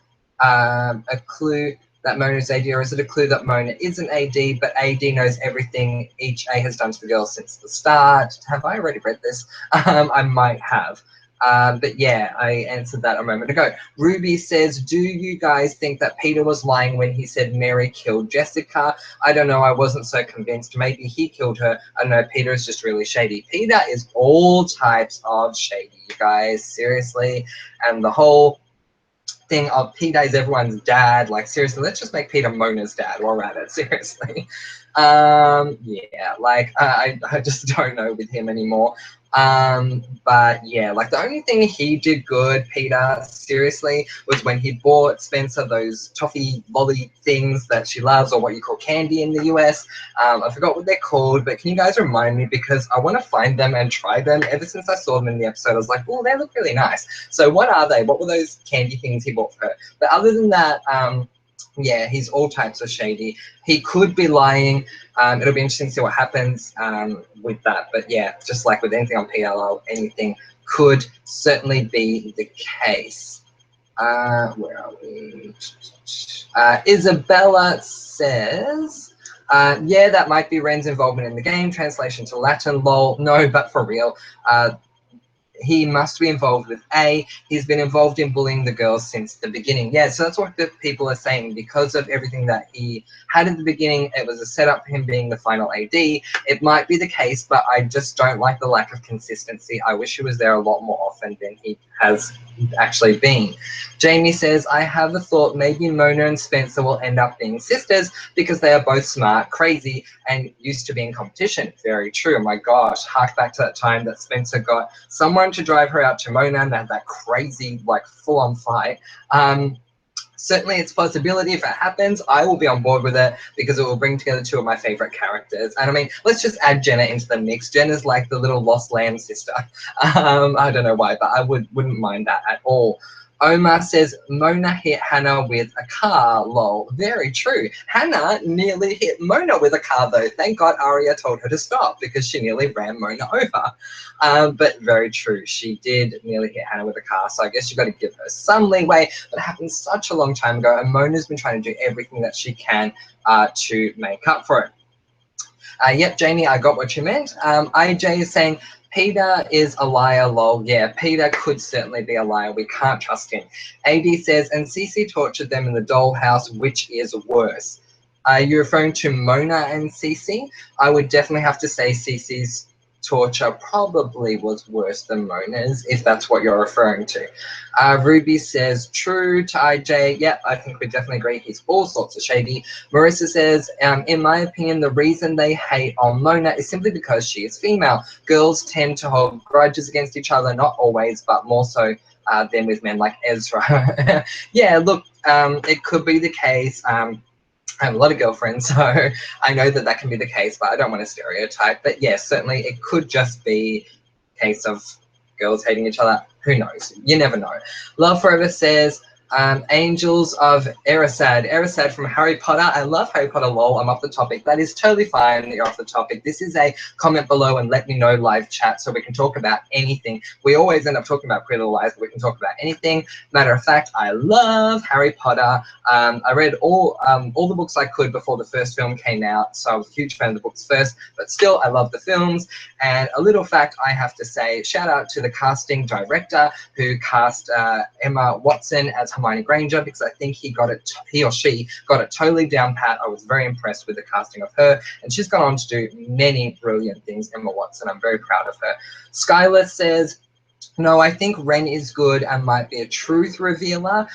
a clue that Mona is AD, or is it a clue that Mona isn't AD, but AD knows everything each A has done to the girls since the start? Have I already read this? I might have. But yeah, I answered that a moment ago. Ruby says, do you guys think that Peter was lying when he said Mary killed Jessica? I don't know. I wasn't so convinced. Maybe he killed her. I don't know. Peter is just really shady. Peter is all types of shady, you guys. Seriously. And the whole thing of Peter is everyone's dad. Like, seriously, let's just make Peter Mona's dad while we're at it. Seriously. Yeah, like, I just don't know with him anymore. But yeah, like the only thing he did good, Peter, seriously, was when he bought Spencer those toffee lolly things that she loves, or what you call candy in the US. I forgot what they're called, but can you guys remind me, because I want to find them and try them. Ever since I saw them in the episode, I was like, oh, they look really nice. So what are they? What were those candy things he bought for her? But other than that, yeah, he's all types of shady. He could be lying. It'll be interesting to see what happens with that. But yeah, just like with anything on PLL, anything could certainly be the case. Where are we? Isabella says, yeah, that might be Ren's involvement in the game. Translation to Latin, lol. No, but for real. He must be involved with A. He's been involved in bullying the girls since the beginning. Yeah, so that's what the people are saying. Because of everything that he had at the beginning, it was a setup for him being the final AD. It might be the case, but I just don't like the lack of consistency. I wish he was there a lot more often than he has actually been. Jamie says, I have a thought maybe Mona and Spencer will end up being sisters because they are both smart, crazy, and used to be in competition. Very true. Oh my gosh, hark back to that time that Spencer got someone to drive her out to Mona and they had that crazy, like, full-on fight. Certainly it's a possibility. If it happens, I will be on board with it because it will bring together two of my favorite characters. And I mean, let's just add Jenna into the mix. Jenna's like the little lost lamb sister. I don't know why, but I wouldn't mind that at all. Omar says, Mona hit Hannah with a car, lol. Very true. Hannah nearly hit Mona with a car, though. Thank God Arya told her to stop because she nearly ran Mona over. But very true. She did nearly hit Hannah with a car, so I guess you've got to give her some leeway. But it happened such a long time ago, and Mona's been trying to do everything that she can to make up for it. Yep, Jamie, I got what you meant. IJ is saying, Peter is a liar, lol. Yeah, Peter could certainly be a liar. We can't trust him. AD says, and Cece tortured them in the dollhouse, which is worse. Are you referring to Mona and Cece? I would definitely have to say Cece's torture probably was worse than Mona's, if that's what you're referring to. Ruby says, true to IJ. Yep, I think we definitely agree. He's all sorts of shady. Marissa says, in my opinion, the reason they hate on Mona is simply because she is female. Girls tend to hold grudges against each other, not always, but more so than with men like Ezra. Yeah, look, it could be the case. I have a lot of girlfriends, so I know that that can be the case, but I don't want to stereotype. But yes, certainly it could just be a case of girls hating each other. Who knows? You never know. Love Forever says, Angels of Erised. Erised from Harry Potter. I love Harry Potter, lol. I'm off the topic. That is totally fine that you're off the topic. This is a comment below and let me know live chat so we can talk about anything. We always end up talking about Pretty Little Lies, but we can talk about anything. Matter of fact, I love Harry Potter. I read all the books I could before the first film came out, so I was a huge fan of the books first, but still I love the films. And a little fact I have to say, shout out to the casting director who cast Emma Watson as Hermione Granger, because I think he or she got it totally down pat. I was very impressed with the casting of her, and she's gone on to do many brilliant things. Emma Watson, I'm very proud of her. Skylar says, no, I think Ren is good and might be a truth revealer.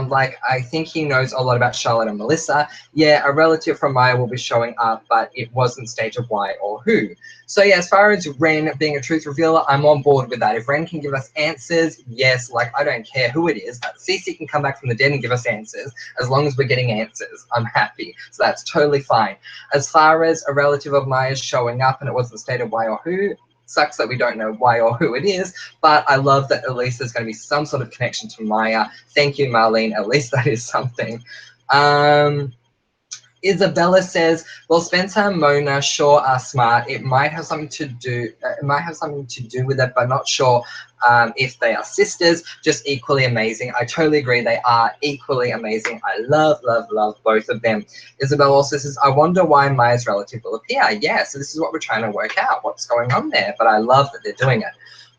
Like, I think he knows a lot about Charlotte and Melissa. Yeah, a relative from Maya will be showing up, but it wasn't stated why or who. So yeah, as far as Ren being a truth revealer, I'm on board with that. If Ren can give us answers, yes, like, I don't care who it is. Cece can come back from the dead and give us answers. As long as we're getting answers, I'm happy. So that's totally fine. As far as a relative of Maya's showing up and it wasn't stated why or who, sucks that we don't know why or who it is, but I love that at least there's going to be some sort of connection to Maya. Thank you, Marlene. At least that is something. Isabella says, well, Spencer and Mona sure are smart. It might have something to do. It might have something to do with it, but not sure if they are sisters. Just equally amazing. I totally agree. They are equally amazing. I love, love, love both of them. Isabella also says, I wonder why Maya's relative will appear. Yeah, so this is what we're trying to work out. What's going on there? But I love that they're doing it.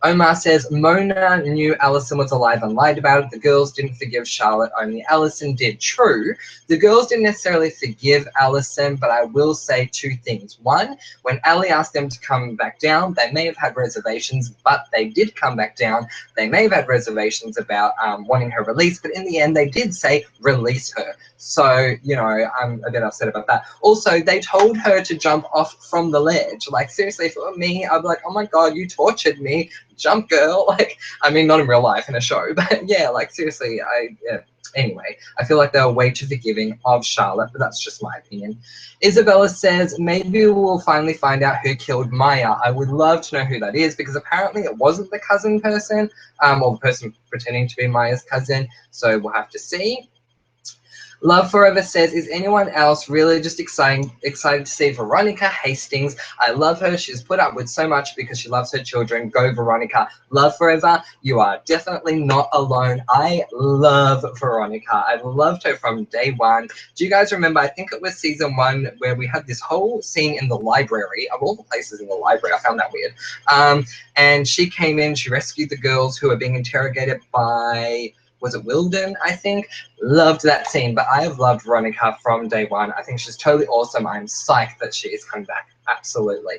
Omar says, Mona knew Allison was alive and lied about it. The girls didn't forgive Charlotte, only Allison did. True. The girls didn't necessarily forgive Allison, but I will say two things. One, when Allie asked them to come back down, they may have had reservations, but they did come back down. They may have had reservations about wanting her released, but in the end, they did say, release her. So, you know, I'm a bit upset about that. Also, they told her to jump off from the ledge. Like, seriously, if it were me, I'd be like, oh my God, you tortured me. Jump, girl. Like, I mean, not in real life, in a show, but yeah, like, seriously, yeah. Anyway, I feel like they were way too forgiving of Charlotte, but that's just my opinion. Isabella says, maybe we'll finally find out who killed Maya. I would love to know who that is, because apparently it wasn't the cousin person, or the person pretending to be Maya's cousin, so we'll have to see. Love Forever says, is anyone else really just excited to see Veronica Hastings? I love her. She's put up with so much because she loves her children. Go Veronica. Love Forever, you are definitely not alone. I love Veronica. I loved her from day one. Do you guys remember, I think it was season 1, where we had this whole scene in the library, of all the places in the library, I found that weird. And she came in, she rescued the girls who were being interrogated by, was it Wilden, I think? Loved that scene, but I have loved Veronica from day one. I think she's totally awesome. I'm psyched that she is coming back. Absolutely.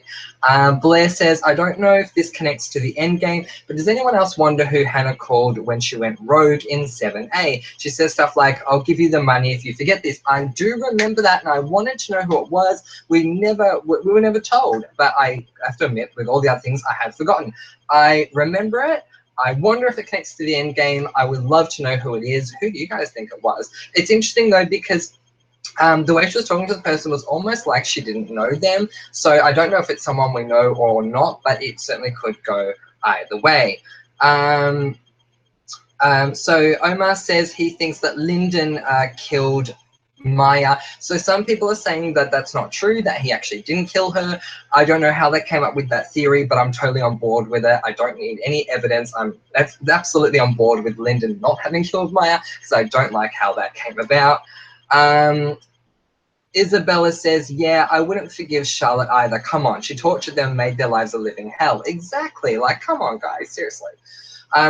Blair says, I don't know if this connects to the end game, but does anyone else wonder who Hannah called when she went rogue in 7A? She says stuff like, I'll give you the money if you forget this. I do remember that, and I wanted to know who it was. We were never told, but I have to admit, with all the other things, I had forgotten. I remember it. I wonder if it connects to the end game. I would love to know who it is. Who do you guys think it was? It's interesting though, because the way she was talking to the person was almost like she didn't know them. So I don't know if it's someone we know or not, but it certainly could go either way. So Omar says he thinks that Lyndon killed Maya. So some people are saying that that's not true, that he actually didn't kill her. I don't know how they came up with that theory, but I'm totally on board with it. I don't need any evidence. I'm absolutely on board with Lyndon not having killed Maya, because I don't like how that came about. Isabella says, yeah, I wouldn't forgive Charlotte either. Come on, she tortured them, made their lives a living hell. Exactly. Like, come on, guys, seriously.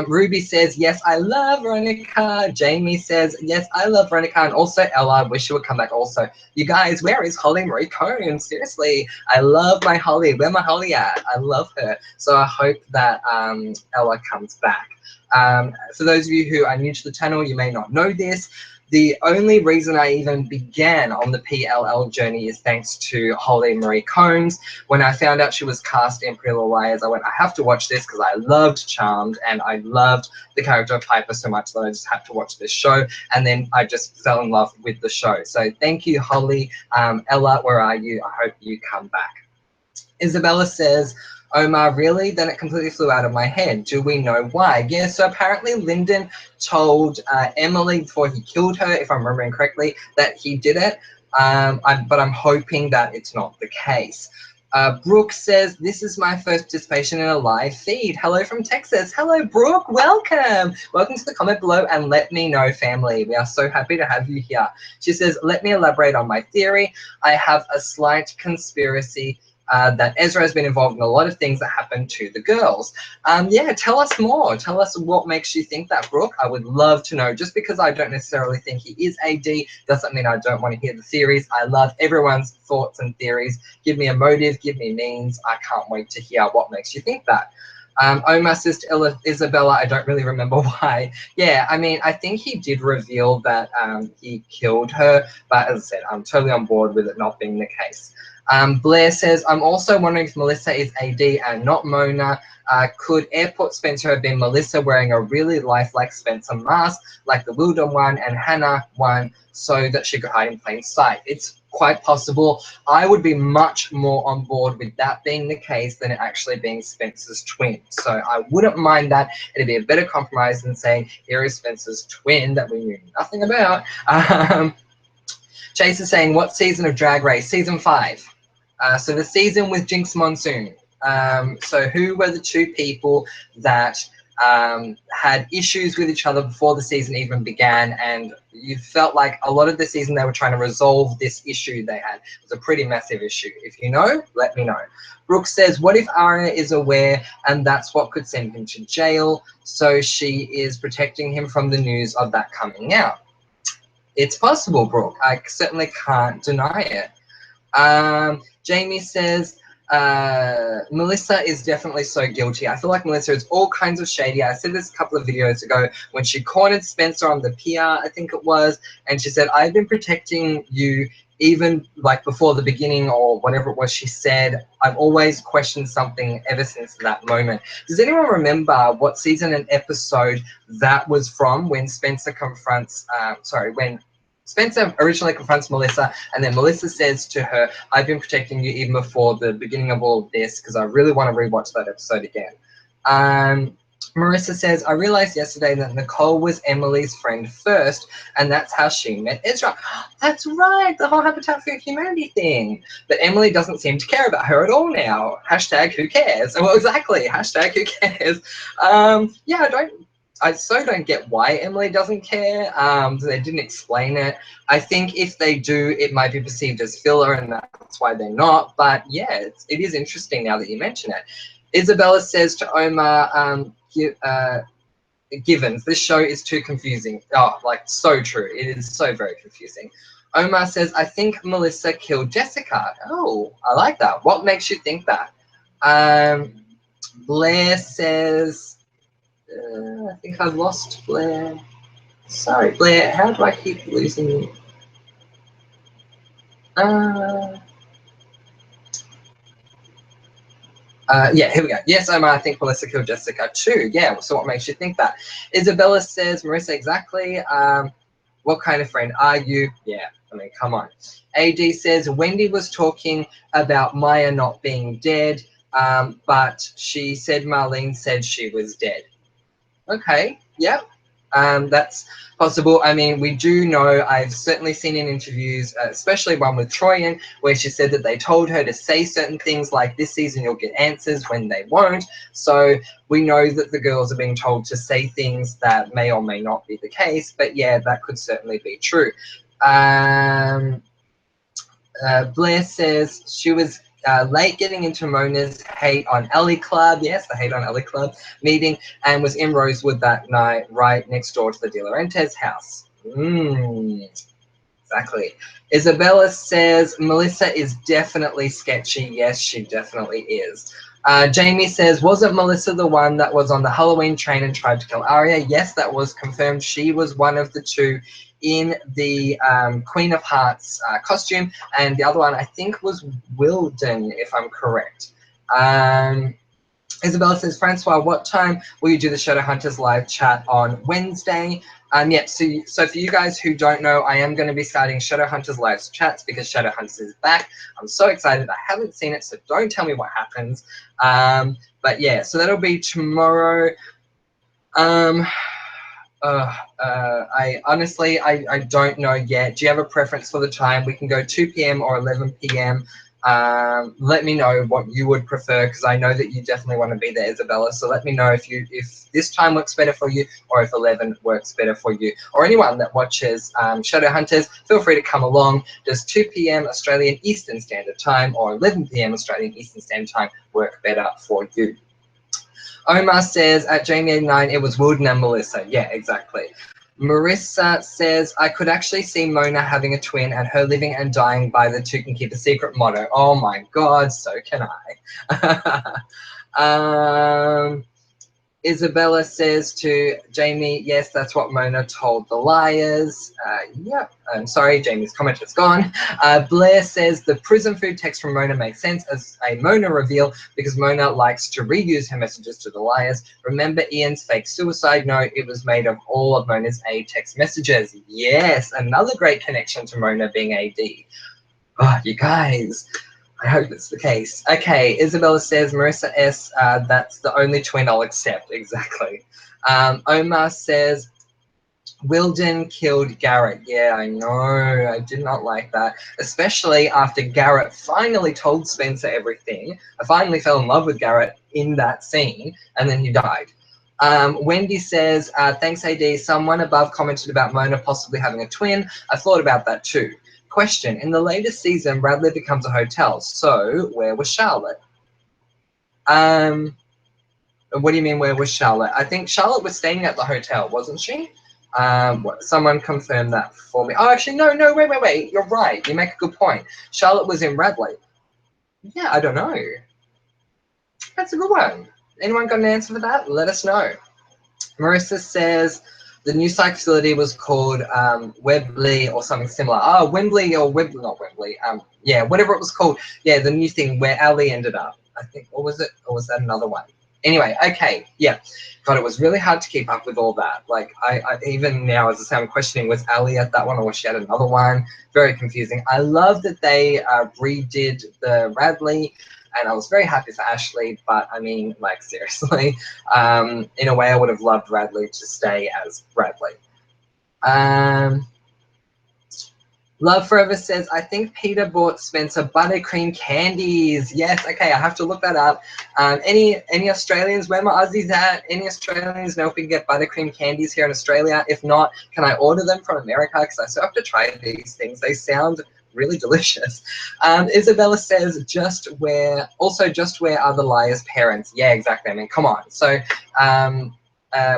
Ruby says, yes, I love Veronica. Jamie says, yes, I love Veronica. And also Ella, wish she would come back also. You guys, where is Holly Marie Combs? Seriously, I love my Holly. Where my Holly at? I love her. So I hope that Ella comes back. For those of you who are new to the channel, you may not know this. The only reason I even began on the PLL journey is thanks to Holly Marie Combs. When I found out she was cast in Pretty Little Liars, I went, I have to watch this, because I loved Charmed and I loved the character of Piper so much that I just had to watch this show. And then I just fell in love with the show. So thank you, Holly. Ella, where are you? I hope you come back. Isabella says, Omar, really? Then it completely flew out of my head. Do we know why? Yeah, so apparently Lyndon told Emily before he killed her, if I'm remembering correctly, that he did it. But I'm hoping that it's not the case. Brooke says, this is my first participation in a live feed. Hello from Texas. Hello, Brooke. Welcome. Welcome to the comment below and let me know, family. We are so happy to have you here. She says, let me elaborate on my theory. I have a slight conspiracy that Ezra has been involved in a lot of things that happened to the girls. Yeah, tell us more. Tell us what makes you think that, Brooke. I would love to know. Just because I don't necessarily think he is AD doesn't mean I don't want to hear the theories. I love everyone's thoughts and theories. Give me a motive, give me means. I can't wait to hear what makes you think that. Omar says to Isabella, I don't really remember why. Yeah, I mean, I think he did reveal that he killed her, but as I said, I'm totally on board with it not being the case. Blair says, I'm also wondering if Melissa is AD and not Mona. Could Airport Spencer have been Melissa wearing a really lifelike Spencer mask, like the Wilden one and Hannah one, so that she could hide in plain sight? It's quite possible. I would be much more on board with that being the case than it actually being Spencer's twin. So I wouldn't mind that. It'd be a better compromise than saying, here is Spencer's twin that we knew nothing about. Chase is saying, what season of Drag Race? Season 5. So the season with Jinx Monsoon. So who were the two people that had issues with each other before the season even began, and you felt like a lot of the season they were trying to resolve this issue they had. It was a pretty massive issue. If you know, let me know. Brooke says, what if Aria is aware and that's what could send him to jail, so she is protecting him from the news of that coming out? It's possible, Brooke. I certainly can't deny it. Jamie says, Melissa is definitely so guilty. I feel like Melissa is all kinds of shady. I said this a couple of videos ago when she cornered Spencer on the PR, I think it was, and she said, I've been protecting you even like before the beginning or whatever it was she said. I've always questioned something ever since that moment. Does anyone remember what season and episode that was from when Spencer confronts, when Spencer originally confronts Melissa, and then Melissa says to her, I've been protecting you even before the beginning of all of this because I really want to rewatch that episode again. Marissa says, I realized yesterday that Nicole was Emily's friend first, and that's how she met Ezra. That's right, the whole Habitat for Humanity thing. But Emily doesn't seem to care about her at all now. Hashtag who cares? Well, exactly, hashtag who cares. Yeah, I so don't get why Emily doesn't care. They didn't explain it. I think if they do, it might be perceived as filler, and that's why they're not. But yeah, it is interesting now that you mention it. Isabella says to Omar, Givens, this show is too confusing. Oh, like so true. It is so very confusing. Omar says, I think Melissa killed Jessica. Oh, I like that. What makes you think that? Blair says, I think I've lost Blair. Sorry, Blair, how do I keep losing you? Yeah, here we go. Yes, Omar, I think Melissa killed Jessica too. Yeah, so what makes you think that? Isabella says, Marissa, exactly. What kind of friend are you? Yeah, I mean, come on. AD says, Wendy was talking about Maya not being dead, but she said Marlene said she was dead. Okay, yeah, that's possible. I mean, we do know, I've certainly seen in interviews, especially one with Troyan, where she said that they told her to say certain things like this season you'll get answers when they won't. So we know that the girls are being told to say things that may or may not be the case, but yeah, that could certainly be true. Blair says she was late getting into Mona's Hate on Ellie Club, yes, the Hate on Ellie Club meeting, and was in Rosewood that night, right next door to the De Laurentiis house. Exactly. Isabella says Melissa is definitely sketchy. Yes, she definitely is. Jamie says, wasn't Melissa the one that was on the Halloween train and tried to kill Arya? Yes, that was confirmed. She was one of the two in the Queen of Hearts costume, and the other one I think was Wilden, if I'm correct. Isabella says, Francois, what time will you do the Shadowhunters live chat on Wednesday? Yeah, so for you guys who don't know, I am going to be starting Shadowhunters live chats because Shadowhunters is back. I'm so excited. I haven't seen it, so don't tell me what happens. But yeah, so that'll be tomorrow. I honestly, I don't know yet. Do you have a preference for the time? We can go 2 p.m. or 11 p.m. Let me know what you would prefer because I know that you definitely want to be there, Isabella. So let me know if this time works better for you or if 11 works better for you. Or anyone that watches Shadowhunters, feel free to come along. Does 2 p.m. Australian Eastern Standard Time or 11 p.m. Australian Eastern Standard Time work better for you? Omar says at Jamie89, it was Wilden and Melissa. Yeah, exactly. Marissa says, I could actually see Mona having a twin and her living and dying by the two can keep a secret motto. Oh my God, so can I. Isabella says to Jamie, yes, that's what Mona told the liars. Yeah, I'm sorry, Jamie's comment is gone. Blair says the prison food text from Mona makes sense as a Mona reveal because Mona likes to reuse her messages to the liars. Remember Ian's fake suicide note? It was made of all of Mona's A text messages. Yes, another great connection to Mona being AD. Oh, you guys. I hope it's the case. Okay, Isabella says, Marissa S., that's the only twin I'll accept. Exactly. Omar says, Wilden killed Garrett. Yeah, I know. I did not like that. Especially after Garrett finally told Spencer everything. I finally fell in love with Garrett in that scene, and then he died. Wendy says, thanks, AD. Someone above commented about Mona possibly having a twin. I thought about that too. Question, in the latest season, Bradley becomes a hotel, so where was Charlotte? What do you mean, where was Charlotte? I think Charlotte was staying at the hotel, wasn't she? Someone confirmed that for me. Oh, actually, no, wait, you're right. You make a good point. Charlotte was in Radley. Yeah, I don't know. That's a good one. Anyone got an answer for that? Let us know. Marissa says the new psych facility was called Webley or something similar. Oh, Wembley or Webley, not Wembley. Yeah, whatever it was called. Yeah, the new thing where Ali ended up, I think. Or was it? Or was that another one? Anyway, okay, yeah. God, it was really hard to keep up with all that. Like, I even now, as I say, I'm questioning, was Ali at that one or was she at another one? Very confusing. I love that they redid the Radley, and I was very happy for Ashley, but I mean, like, seriously, in a way, I would have loved Radley to stay as Radley. Love Forever says, I think Peter bought Spencer buttercream candies. Yes, okay, I have to look that up. Any Australians, where my Aussies at? Any Australians know if we can get buttercream candies here in Australia? If not, can I order them from America? Because I still have to try these things. They sound really delicious. Isabella says, just where are the liars' parents? Yeah, exactly. I mean, come on. So,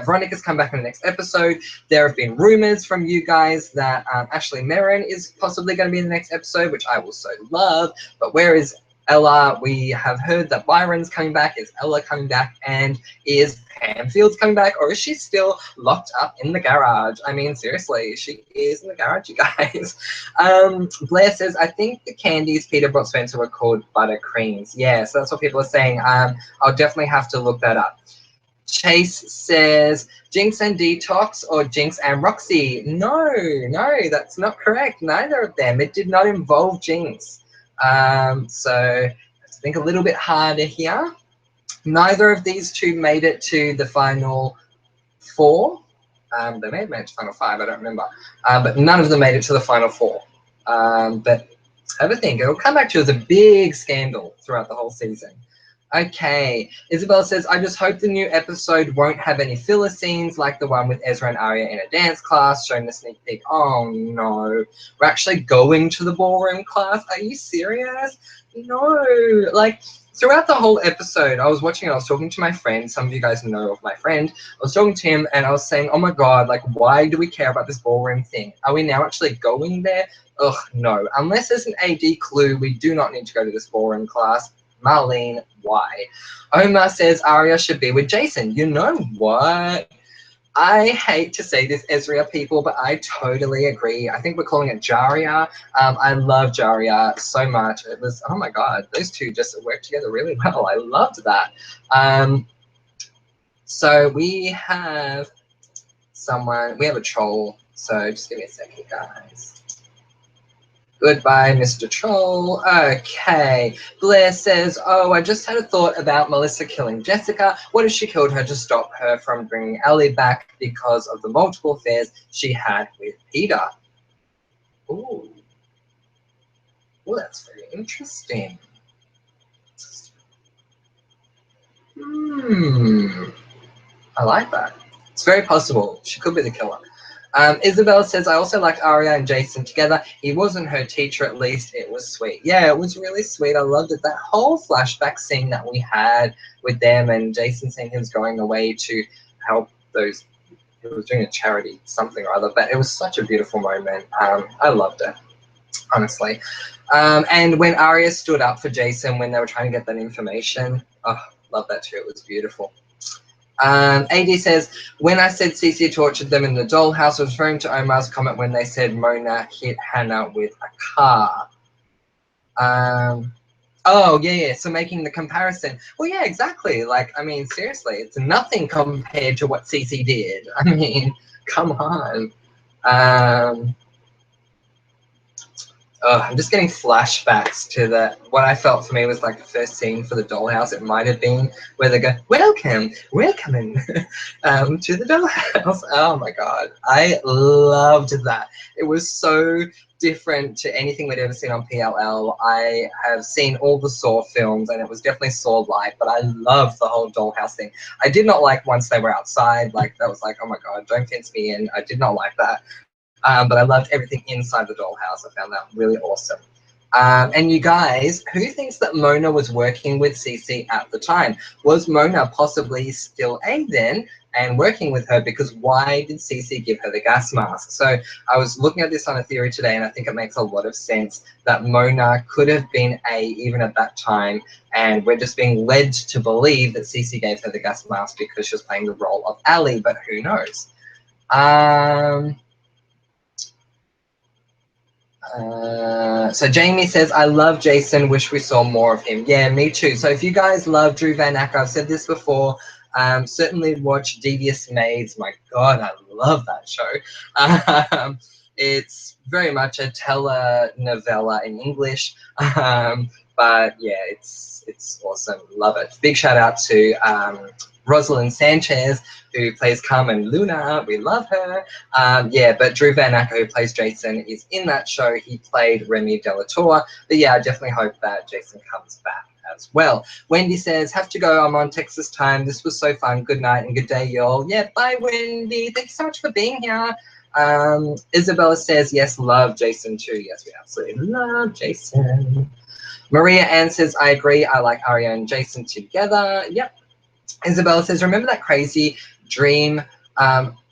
Veronica's come back in the next episode. There have been rumors from you guys that Ashley Merrin is possibly going to be in the next episode, which I will so love. But where is Ella? We have heard that Byron's coming back. Is Ella coming back? And is Pam Fields coming back? Or is she still locked up in the garage? I mean, seriously, she is in the garage, you guys. Blair says, I think the candies Peter brought Spencer were called buttercreams. Yeah, so that's what people are saying. I'll definitely have to look that up. Chase says, Jinx and Detox or Jinx and Roxy? No, that's not correct. Neither of them. It did not involve Jinx. So let's think a little bit harder here. Neither of these two made it to the final four. They may have made it to final five, I don't remember. But none of them made it to the final four. But have a think. It'll come back to you as a big scandal throughout the whole season. Okay, Isabel says, I just hope the new episode won't have any filler scenes like the one with Ezra and Arya in a dance class showing the sneak peek. Oh no, we're actually going to the ballroom class? Are you serious? No, like throughout the whole episode, I was watching it, I was talking to my friend, some of you guys know of my friend, I was talking to him and I was saying, oh my God, like why do we care about this ballroom thing? Are we now actually going there? Ugh, no, unless there's an AD clue, we do not need to go to this ballroom class. Marlene, why? Omar says Arya should be with Jason. You know what? I hate to say this, Ezra people, but I totally agree. I think we're calling it Jaria. I love Jaria so much. It was, oh my God, those two just worked together really well. I loved that. So we have a troll. So just give me a second, guys. Goodbye, Mr. Troll. Okay. Blair says, oh, I just had a thought about Melissa killing Jessica. What if she killed her to stop her from bringing Ellie back because of the multiple affairs she had with Peter? Ooh. Well, that's very interesting. I like that. It's very possible. She could be the killer. Isabel says, I also like Arya and Jason together. He wasn't her teacher, at least. It was sweet. Yeah, it was really sweet. I loved it. That whole flashback scene that we had with them and Jason saying he was going away to help those, he was doing a charity, something or other. But it was such a beautiful moment. I loved it, honestly. And when Arya stood up for Jason when they were trying to get that information, oh, love that too. It was beautiful. AD says, when I said Cece tortured them in the dollhouse, I was referring to Omar's comment when they said Mona hit Hannah with a car. Oh, yeah, so making the comparison. Well, yeah, exactly. Like, I mean, seriously, it's nothing compared to what Cece did. I mean, come on. I'm just getting flashbacks to what I felt for me was like the first scene for the dollhouse. It might have been where they go, welcome in to the dollhouse. Oh my God. I loved that. It was so different to anything we'd ever seen on PLL. I have seen all the Saw films and it was definitely Saw-like, but I loved the whole dollhouse thing. I did not like once they were outside, like that was like, oh my God, don't fence me in. I did not like that. But I loved everything inside the dollhouse. I found that really awesome. And you guys, who thinks that Mona was working with Cece at the time? Was Mona possibly still A then? and working with her, because why did Cece give her the gas mask? So I was looking at this on a theory today, and I think it makes a lot of sense that Mona could have been A even at that time, and we're just being led to believe that Cece gave her the gas mask because she was playing the role of Ali, but who knows? So Jamie says, I love Jason, wish we saw more of him. Yeah, me too. So if you guys love Drew Van Acker, I've said this before, certainly watch Devious Maids. My God, I love that show. It's very much a telenovela in English, but yeah, it's awesome. Love it. Big shout out to Rosalind Sanchez, who plays Carmen Luna. We love her. Yeah, but Drew Van Acker, who plays Jason, is in that show. He played Remy Delator. But yeah, I definitely hope that Jason comes back as well. Wendy says, have to go. I'm on Texas time. This was so fun. Good night and good day, y'all. Yeah, bye, Wendy. Thanks so much for being here. Isabella says, yes, love Jason too. Yes, we absolutely love Jason. Maria Ann says, I agree. I like Aria and Jason together. Yep. Isabella says, remember that crazy dream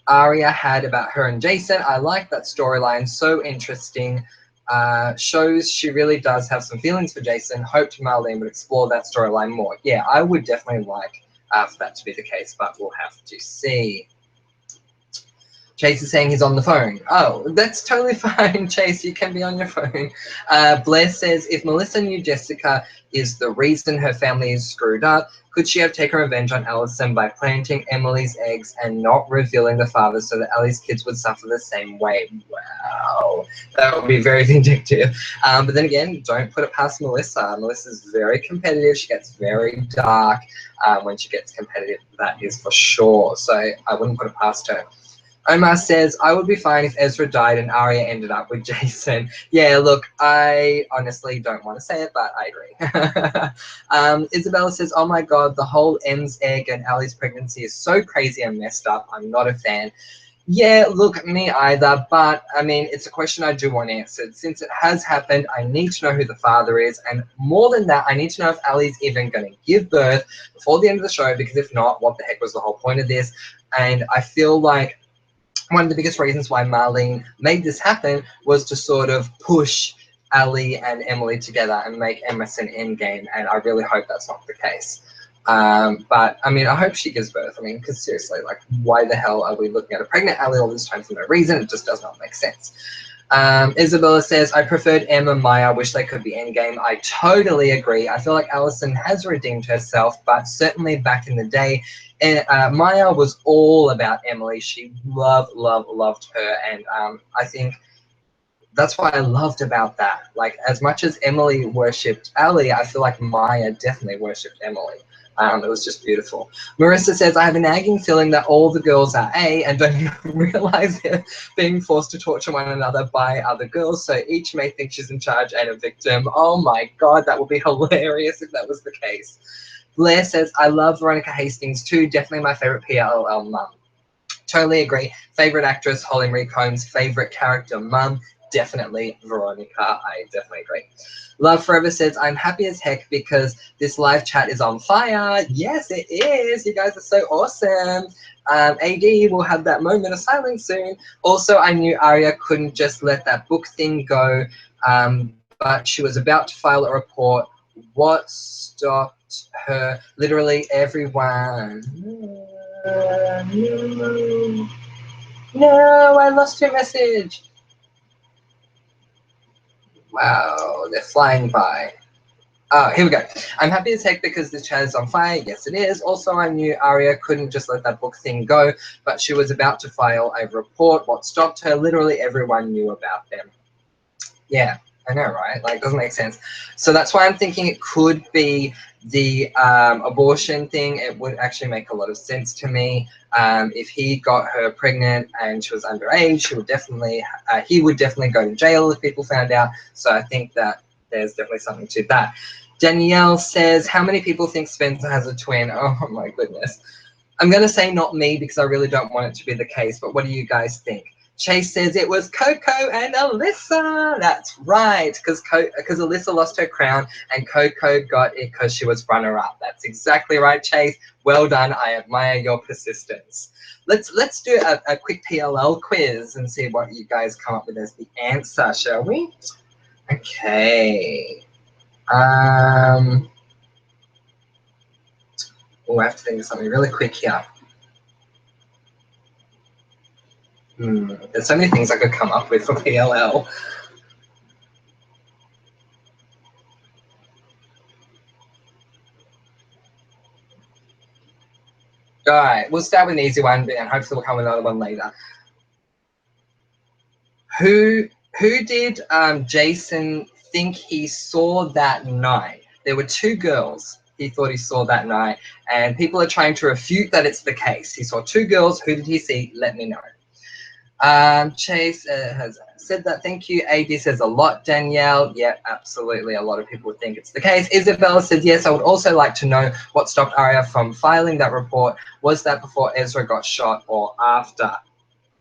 Aria had about her and Jason? I like that storyline. So interesting. Shows she really does have some feelings for Jason. Hoped Marlene would explore that storyline more. Yeah, I would definitely like for that to be the case, but we'll have to see. Chase is saying he's on the phone. Oh, that's totally fine, Chase. You can be on your phone. Blair says, if Melissa knew Jessica is the reason her family is screwed up, could she have taken revenge on Allison by planting Emily's eggs and not revealing the father so that Ellie's kids would suffer the same way? Wow. That would be very vindictive. But then again, don't put it past Melissa. Melissa's very competitive. She gets very dark when she gets competitive. That is for sure. So I wouldn't put it past her. Omar says, I would be fine if Ezra died and Arya ended up with Jason. Yeah, look, I honestly don't want to say it, but I agree. Isabella says, oh my God, the whole M's egg and Ali's pregnancy is so crazy and messed up. I'm not a fan. Yeah, look, me either, but I mean, it's a question I do want answered. Since it has happened, I need to know who the father is, and more than that, I need to know if Ali's even going to give birth before the end of the show, because if not, what the heck was the whole point of this? And I feel like one of the biggest reasons why Marlene made this happen was to sort of push Ali and Emily together and make Emerson endgame, and I really hope that's not the case. But I mean, I hope she gives birth. I mean, because seriously, like, why the hell are we looking at a pregnant Ali all this time for no reason? It just does not make sense. Isabella says, I preferred Em and Maya. Wish they could be endgame. I totally agree. I feel like Allison has redeemed herself, but certainly back in the day, Maya was all about Emily. She loved her, and I think that's what I loved about that. Like, as much as Emily worshipped Ali, I feel like Maya definitely worshipped Emily. It was just beautiful. Marissa says, I have a nagging feeling that all the girls are A and don't even realize they're being forced to torture one another by other girls, so each may think she's in charge and a victim. Oh my God, that would be hilarious if that was the case. Blair says, I love Veronica Hastings too, definitely my favorite PLL mum. Totally agree. Favorite actress, Holly Marie Combs. Favorite character, mum. Definitely Veronica. I definitely agree. Love Forever says, I'm happy as heck because this live chat is on fire. Yes, it is. You guys are so awesome. AD will have that moment of silence soon. Also, I knew Aria couldn't just let that book thing go, but she was about to file a report. What stopped her? Literally everyone. No, I lost your message. Wow, they're flying by. Oh, here we go. I'm happy as heck because this chat is on fire. Yes, it is. Also, I knew Aria couldn't just let that book thing go, but she was about to file a report. What stopped her? Literally everyone knew about them. Yeah, I know, right? Like, doesn't make sense. So that's why I'm thinking it could be the abortion thing. It would actually make a lot of sense to me. If he got her pregnant and she was underage, he would definitely go to jail if people found out. So I think that there's definitely something to that. Danielle says, how many people think Spencer has a twin? Oh my goodness. I'm going to say not me because I really don't want it to be the case, but what do you guys think? Chase says it was Coco and Alyssa. That's right, because Alyssa lost her crown and Coco got it because she was runner-up. That's exactly right, Chase. Well done. I admire your persistence. Let's do a quick PLL quiz and see what you guys come up with as the answer, shall we? Okay. Oh, I have to think of something really quick here. There's so many things I could come up with for PLL. All right, we'll start with an easy one, and hopefully we'll come with another one later. Who did Jason think he saw that night? There were two girls he thought he saw that night, and people are trying to refute that it's the case. He saw two girls. Who did he see? Let me know. Chase has said that. Thank you. AD says a lot. Danielle, yeah, absolutely. A lot of people would think it's the case. Isabella says, yes, I would also like to know what stopped Arya from filing that report. Was that before Ezra got shot or after?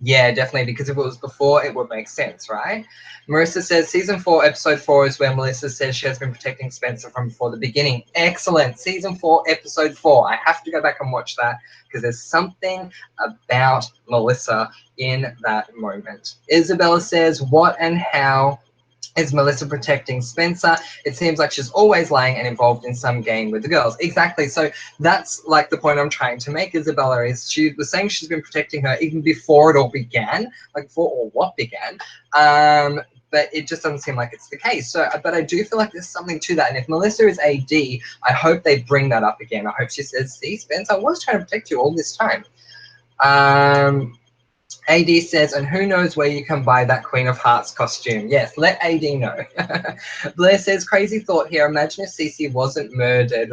Yeah, definitely, because if it was before, it would make sense, right? Marissa says, season 4, episode 4 is where Melissa says she has been protecting Spencer from before the beginning. Excellent. Season 4, episode 4. I have to go back and watch that because there's something about Melissa in that moment. Isabella says, what and how is Melissa protecting Spencer? It seems like she's always lying and involved in some game with the girls. Exactly. So that's like the point I'm trying to make, Isabella, is she was saying she's been protecting her even before it all began, like before all what began. But it just doesn't seem like it's the case. So, but I do feel like there's something to that. And if Melissa is AD, I hope they bring that up again. I hope she says, see, Spencer, I was trying to protect you all this time. AD says, and who knows where you can buy that Queen of Hearts costume? Yes, let AD know. Blair says, crazy thought here. Imagine if Cece wasn't murdered.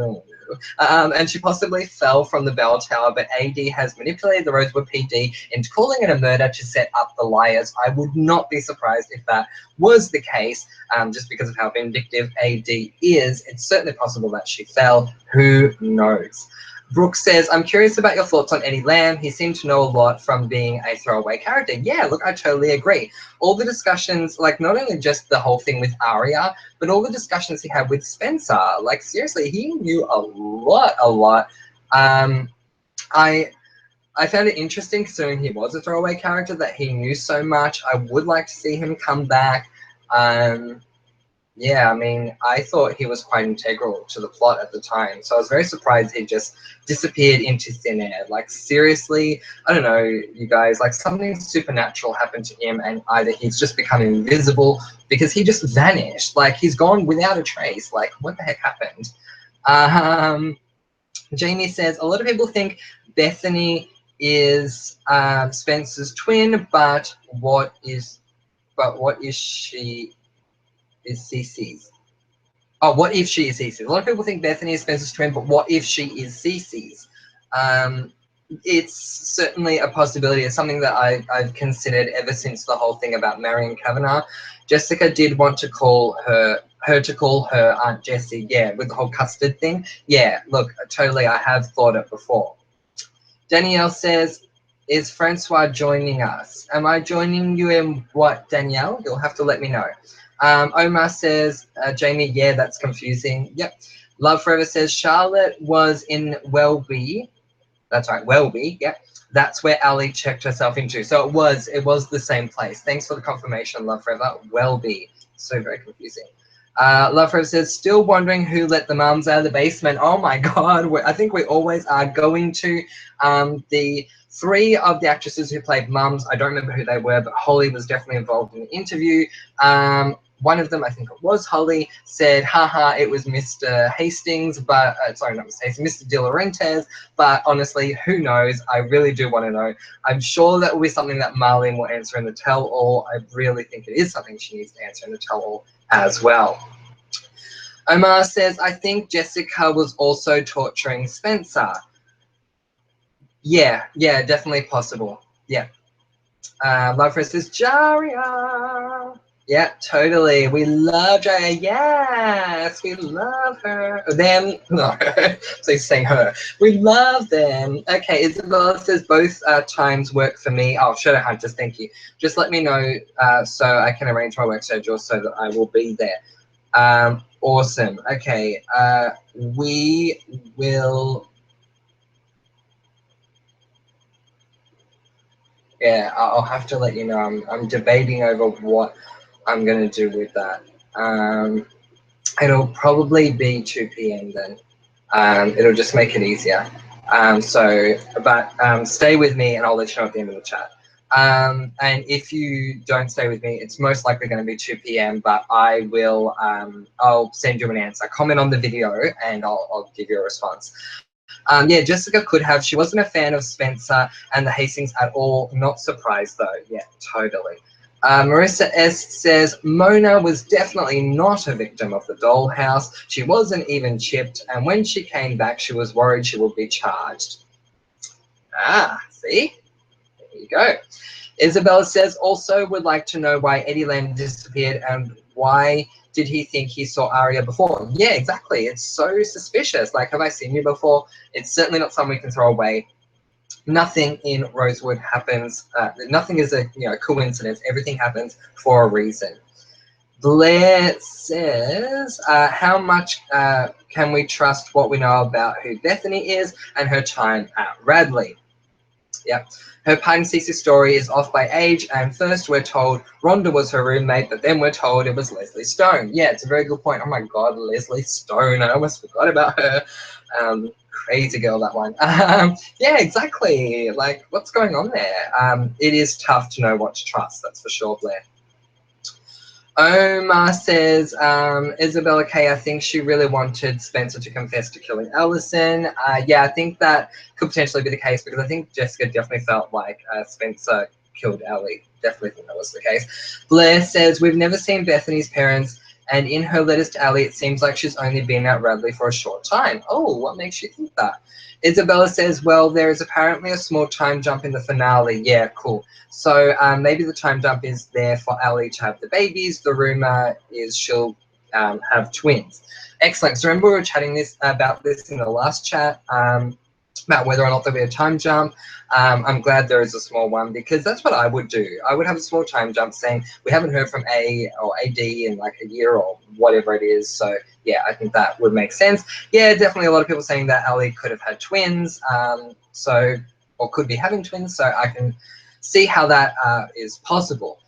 And she possibly fell from the bell tower, but AD has manipulated the Rosewood PD into calling it a murder to set up the liars. I would not be surprised if that was the case, just because of how vindictive AD is. It's certainly possible that she fell. Who knows? Brooke says, I'm curious about your thoughts on Eddie Lamb. He seemed to know a lot from being a throwaway character. Yeah, look, I totally agree. All the discussions, like not only just the whole thing with Arya, but all the discussions he had with Spencer. Like, seriously, he knew a lot. I found it interesting, considering he was a throwaway character, that he knew so much. I would like to see him come back. Yeah, I mean, I thought he was quite integral to the plot at the time, so I was very surprised he just disappeared into thin air. Like, seriously, I don't know, you guys, like something supernatural happened to him, and either he's just become invisible because he just vanished. Like, he's gone without a trace. Like, what the heck happened? Jamie says, a lot of people think Bethany is Spencer's twin, but what is she? Is Cece's. Oh, what if she is Cece's? A lot of people think Bethany is Spencer's twin, but what if she is Cece's? It's certainly a possibility. It's something that I've considered ever since the whole thing about Marion Kavanagh. Jessica did want to call her to call her Aunt Jessie, yeah, with the whole custard thing. Yeah, look, totally, I have thought it before. Danielle says, is Francois joining us? Am I joining you in what, Danielle? You'll have to let me know. Omar says, Jamie, yeah, that's confusing. Yep. Love Forever says, Charlotte was in Welby. That's right, Welby. Yep. That's where Ali checked herself into. So it was the same place. Thanks for the confirmation, Love Forever. Welby. So very confusing. Love Forever says, still wondering who let the mums out of the basement. Oh my God. I think we always are going to. The three of the actresses who played mums, I don't remember who they were, but Holly was definitely involved in the interview. One of them, I think it was Holly, said, haha, it was Mr. Hastings, but, sorry, not Mr. Hastings, Mr. De Laurentiis, but honestly, who knows? I really do want to know. I'm sure that will be something that Marlene will answer in the tell-all. I really think it is something she needs to answer in the tell-all as well. Omar says, I think Jessica was also torturing Spencer. Yeah, definitely possible. Yeah. Love says, Jaria. Yeah, totally. We love Jaya. Yes, we love her. Them. No, please saying her. We love them. Okay, Isabella says both times work for me. Oh, Shadow Hunters, thank you. Just let me know so I can arrange my work schedule so that I will be there. Awesome. Okay, we will. Yeah, I'll have to let you know. I'm debating over what I'm going to do with that. It'll probably be 2 p.m. then. It'll just make it easier. But stay with me and I'll let you know at the end of the chat. And if you don't stay with me, it's most likely going to be 2 p.m. But I will, I'll send you an answer. Comment on the video and I'll give you a response. Yeah, Jessica could have. She wasn't a fan of Spencer and the Hastings at all. Not surprised though. Yeah, totally. Marissa S says Mona was definitely not a victim of the dollhouse. She wasn't even chipped, and when she came back, she was worried she would be charged. Ah, see? There you go. Isabella says also would like to know why Eddie Lamb disappeared and why did he think he saw Arya before? Yeah, exactly. It's so suspicious. Like, have I seen you before? It's certainly not something we can throw away. Nothing in Rosewood happens. Nothing is a coincidence. Everything happens for a reason. Blair says, how much can we trust what we know about who Bethany is and her time at Radley? Yep. Her Pine Cece story is off by age, and first we're told Rhonda was her roommate, but then we're told it was Leslie Stone. Yeah, it's a very good point. Oh my God, Leslie Stone. I almost forgot about her. Crazy girl, that one. Yeah, exactly. Like, what's going on there? It is tough to know what to trust, that's for sure, Blair. Omar says, Isabella K, I think she really wanted Spencer to confess to killing Allison. Yeah, I think that could potentially be the case because I think Jessica definitely felt like Spencer killed Ellie. Definitely think that was the case. Blair says, we've never seen Bethany's parents, and in her letters to Ellie, it seems like she's only been at Radley for a short time. Oh, what makes you think that? Isabella says, well, there is apparently a small time jump in the finale. Yeah, cool. So maybe the time jump is there for Ellie to have the babies. The rumor is she'll have twins. Excellent. So remember we were chatting about this in the last chat about whether or not there'll be a time jump. I'm glad there is a small one because that's what I would do. I would have a small time jump saying we haven't heard from A or AD in like a year or whatever it is. So yeah, I think that would make sense. Yeah, definitely a lot of people saying that Ellie could have had twins. Or could be having twins. So I can see how that is possible.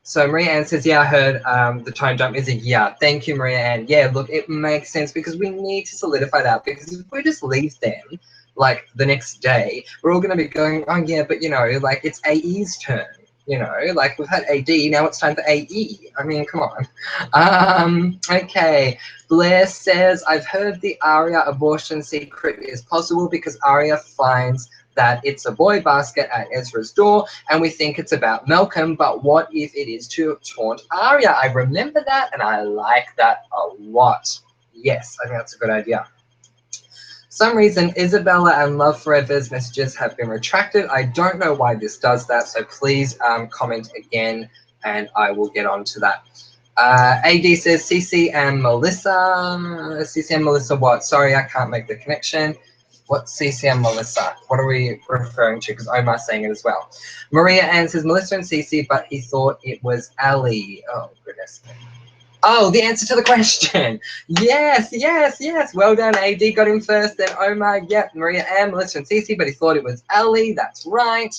So Maria Ann says, yeah, I heard the time jump is a year. Thank you, Maria Ann. Yeah, look, it makes sense because we need to solidify that because if we just leave them like the next day, we're all going to be going, oh yeah, but like it's AE's turn. Like we've had AD, now it's time for AE. I mean, come on. Okay. Blair says, I've heard the Arya abortion secret is possible because Arya finds that it's a boy basket at Ezra's door and we think it's about Malcolm, but what if it is to taunt Arya? I remember that and I like that a lot. Yes, I think that's a good idea. Some reason Isabella and Love Forever's messages have been retracted. I don't know why this does that, so please comment again and I will get on to that. AD says Cece and Melissa. Cece and Melissa what? Sorry, I can't make the connection. What's Cece and Melissa? What are we referring to? Because Omar's saying it as well. Maria Ann says Melissa and Cece, but he thought it was Ali. Oh, goodness. Oh, the answer to the question. Yes, yes, yes. Well done, AD. Got him first. Then Omar. Yep. Maria Ann, Melissa and Cece, but he thought it was Ali. That's right.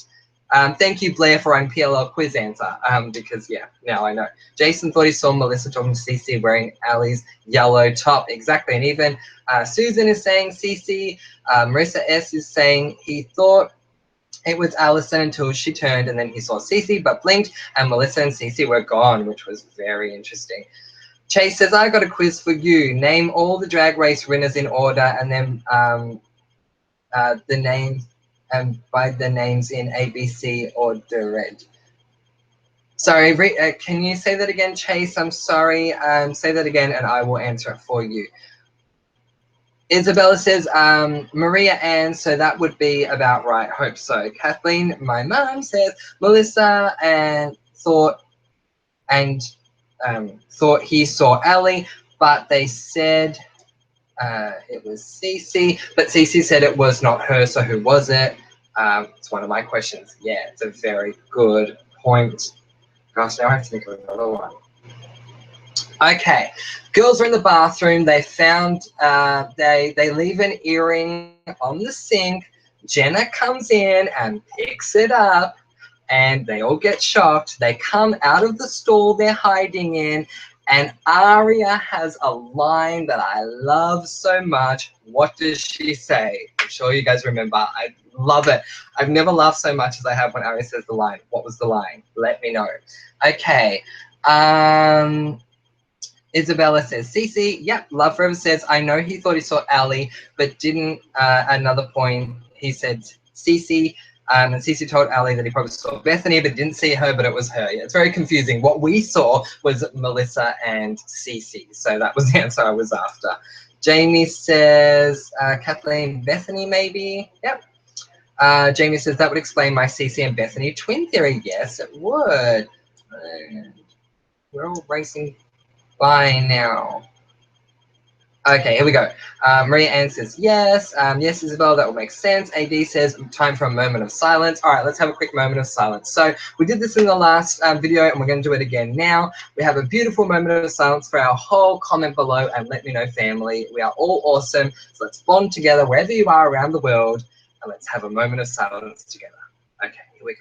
Thank you, Blair, for writing PLL quiz answer. Because yeah, now I know. Jason thought he saw Melissa talking to Cece wearing Ali's yellow top. Exactly. And even Susan is saying Cece. Marissa S is saying he thought it was Allison until she turned and then he saw Cece, but blinked and Melissa and Cece were gone, which was very interesting. Chase says, I got a quiz for you. Name all the drag race winners in order and then the names and by the names in ABC order. Sorry, can you say that again, Chase? I'm sorry. Say that again and I will answer it for you. Isabella says, Maria Ann, so that would be about right. Hope so. Kathleen, my mum, says, Melissa and thought and thought he saw Ali, but they said it was Cece, but Cece said it was not her, so who was it? It's one of my questions. Yeah, it's a very good point. Gosh, now I have to think of another one. Okay, girls are in the bathroom. They found, they leave an earring on the sink. Jenna comes in and picks it up, and they all get shocked. They come out of the stall they're hiding in, and Aria has a line that I love so much. What does she say? I'm sure you guys remember. I love it. I've never laughed so much as I have when Aria says the line. What was the line? Let me know. Okay. Isabella says, Cece, yep, Love Forever says, I know he thought he saw Ali, but didn't, another point, he said Cece, and Cece told Ali that he probably saw Bethany, but didn't see her, but it was her. Yeah, it's very confusing. What we saw was Melissa and Cece, so that was the answer I was after. Jamie says, Kathleen, Bethany maybe, yep. Jamie says, that would explain my Cece and Bethany twin theory. Yes, it would. We're all racing by now. Okay, here we go. Maria Ann says yes. Yes, Isabel, that will make sense. AD says time for a moment of silence. All right, let's have a quick moment of silence. So we did this in the last video, and we're going to do it again now. We have a beautiful moment of silence for our whole comment below, and let me know, family. We are all awesome. So let's bond together wherever you are around the world, and let's have a moment of silence together. Okay, here we go.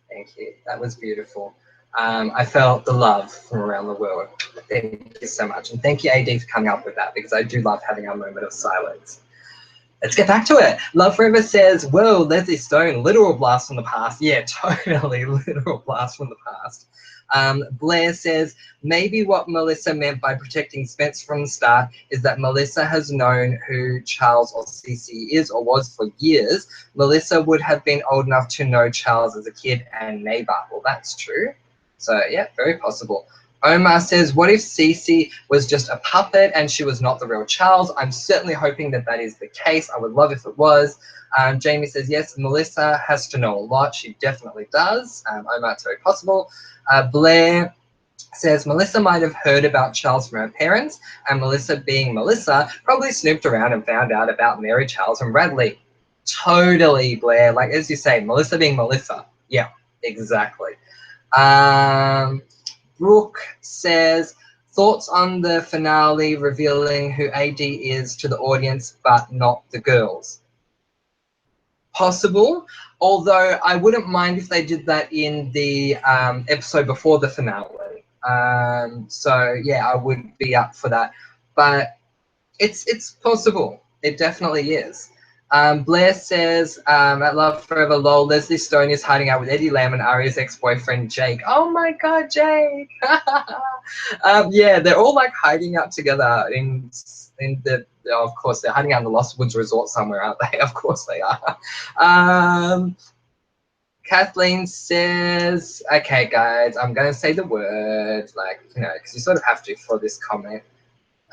Thank you. That was beautiful. I felt the love from around the world. Thank you so much. And thank you, AD, for coming up with that, because I do love having our moment of silence. Let's get back to it. Love Forever says, whoa, Leslie Stone, literal blast from the past. Yeah, totally literal blast from the past. Blair says, maybe what Melissa meant by protecting Spence from the start is that Melissa has known who Charles or Cece is or was for years. Melissa would have been old enough to know Charles as a kid and neighbor. Well, that's true. So, yeah, very possible. Omar says, what if Cece was just a puppet and she was not the real Charles? I'm certainly hoping that that is the case. I would love if it was. Jamie says, yes, Melissa has to know a lot. She definitely does. Omar, it's very possible. Blair says, Melissa might have heard about Charles from her parents, and Melissa, being Melissa, probably snooped around and found out about Mary, Charles, and Bradley. Totally, Blair. Like, as you say, Melissa being Melissa. Yeah, exactly. Brooke says, thoughts on the finale revealing who AD is to the audience, but not the girls? Possible, although I wouldn't mind if they did that in the episode before the finale. So yeah, I would be up for that, but it's possible. It definitely is. Blair says, at Love Forever, lol, Leslie Stone is hiding out with Eddie Lamb and Aria's ex-boyfriend, Jake. Oh my God, Jake. Yeah, they're all like hiding out together in the, of course, they're hiding out in the Lost Woods Resort somewhere, aren't they? Of course they are. Kathleen says, okay, guys, I'm going to say the word, like, you know, because you sort of have to for this comment.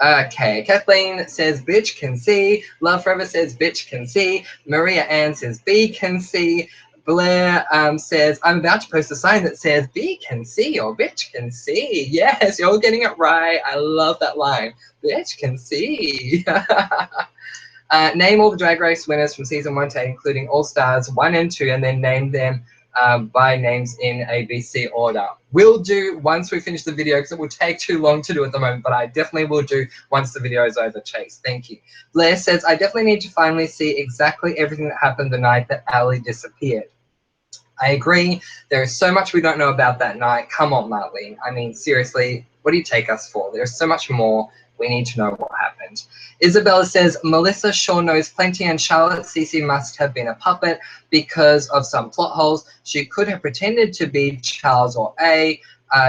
Okay, Kathleen says bitch can see. Love Forever says bitch can see. Maria Ann says B can see. Blair says, I'm about to post a sign that says B can see or bitch can see. Yes, you're all getting it right. I love that line. Bitch can see. Name all the Drag Race winners from season 1 to 8, including All Stars 1 and 2, and then name them by names in ABC order. We'll do once we finish the video, because it will take too long to do at the moment, but I definitely will do once the video is over. Chase, thank you. Blair says, I definitely need to finally see exactly everything that happened the night that Ali disappeared. I agree. There is so much we don't know about that night. Come on, Marlene. I mean, seriously, what do you take us for? There's so much more. We need to know what happened. Isabella says, Melissa sure knows plenty, and Charlotte Cece must have been a puppet because of some plot holes. She could have pretended to be Charles or A,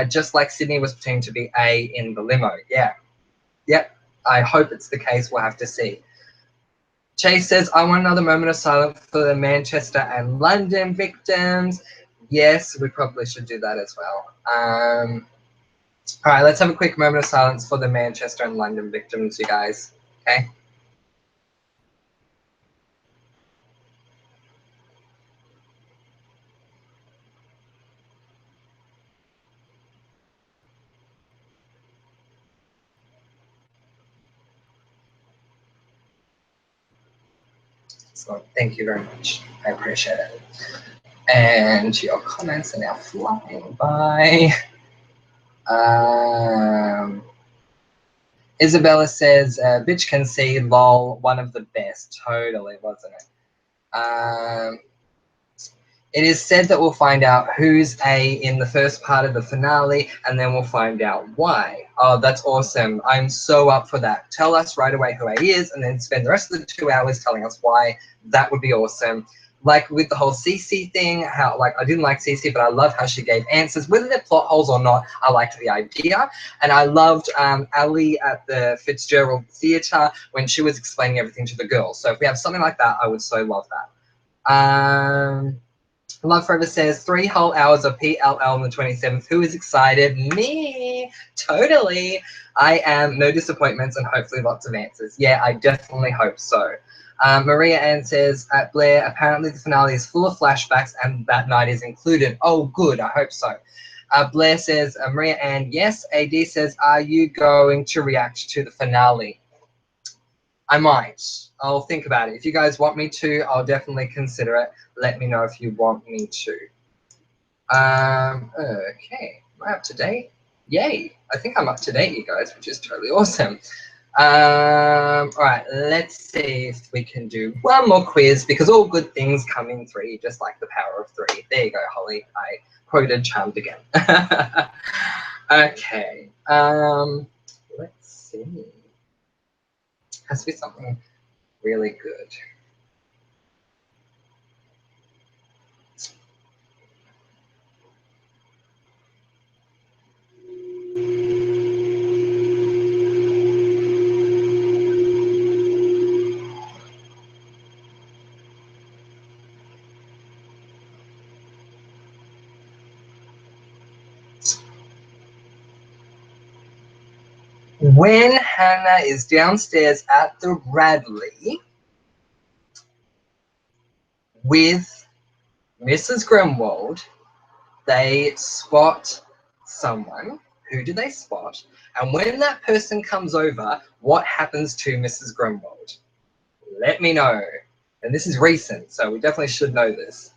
just like Sydney was pretending to be A in the limo. Yeah. Yep. I hope it's the case. We'll have to see. Chase says, I want another moment of silence for the Manchester and London victims. Yes, we probably should do that as well. All right, let's have a quick moment of silence for the Manchester and London victims, you guys. Okay. So thank you very much. I appreciate it. And your comments are now flying by. Isabella says, bitch can see, lol, one of the best. Totally, wasn't it? It is said that we'll find out who's A in the first part of the finale, and then we'll find out why. Oh, that's awesome. I'm so up for that. Tell us right away who A is, and then spend the rest of the 2 hours telling us why. That would be awesome. Like with the whole Cece thing, how like I didn't like Cece, but I love how she gave answers. Whether they're plot holes or not, I liked the idea. And I loved Ali at the Fitzgerald Theatre when she was explaining everything to the girls. So if we have something like that, I would so love that. Love Forever says 3 whole hours of PLL on the 27th. Who is excited? Me. Totally. I am. No disappointments and hopefully lots of answers. Yeah, I definitely hope so. Maria Ann says at Blair, apparently the finale is full of flashbacks and that night is included. Oh, good. I hope so. Blair says, Maria Ann, yes. AD says, are you going to react to the finale? I might. I'll think about it. If you guys want me to, I'll definitely consider it. Let me know if you want me to. Okay. Am I up to date? Yay. I think I'm up to date, you guys, which is totally awesome. All right, let's see if we can do one more quiz because all good things come in 3, just like the power of 3. There you go, Holly. I quoted Charmed again. Okay. Let's see. Has to be something really good. When Hannah is downstairs at the Radley with Mrs. Grimwald, they spot someone. Who do they spot? And when that person comes over, what happens to Mrs. Grimwald? Let me know. And this is recent, so we definitely should know this.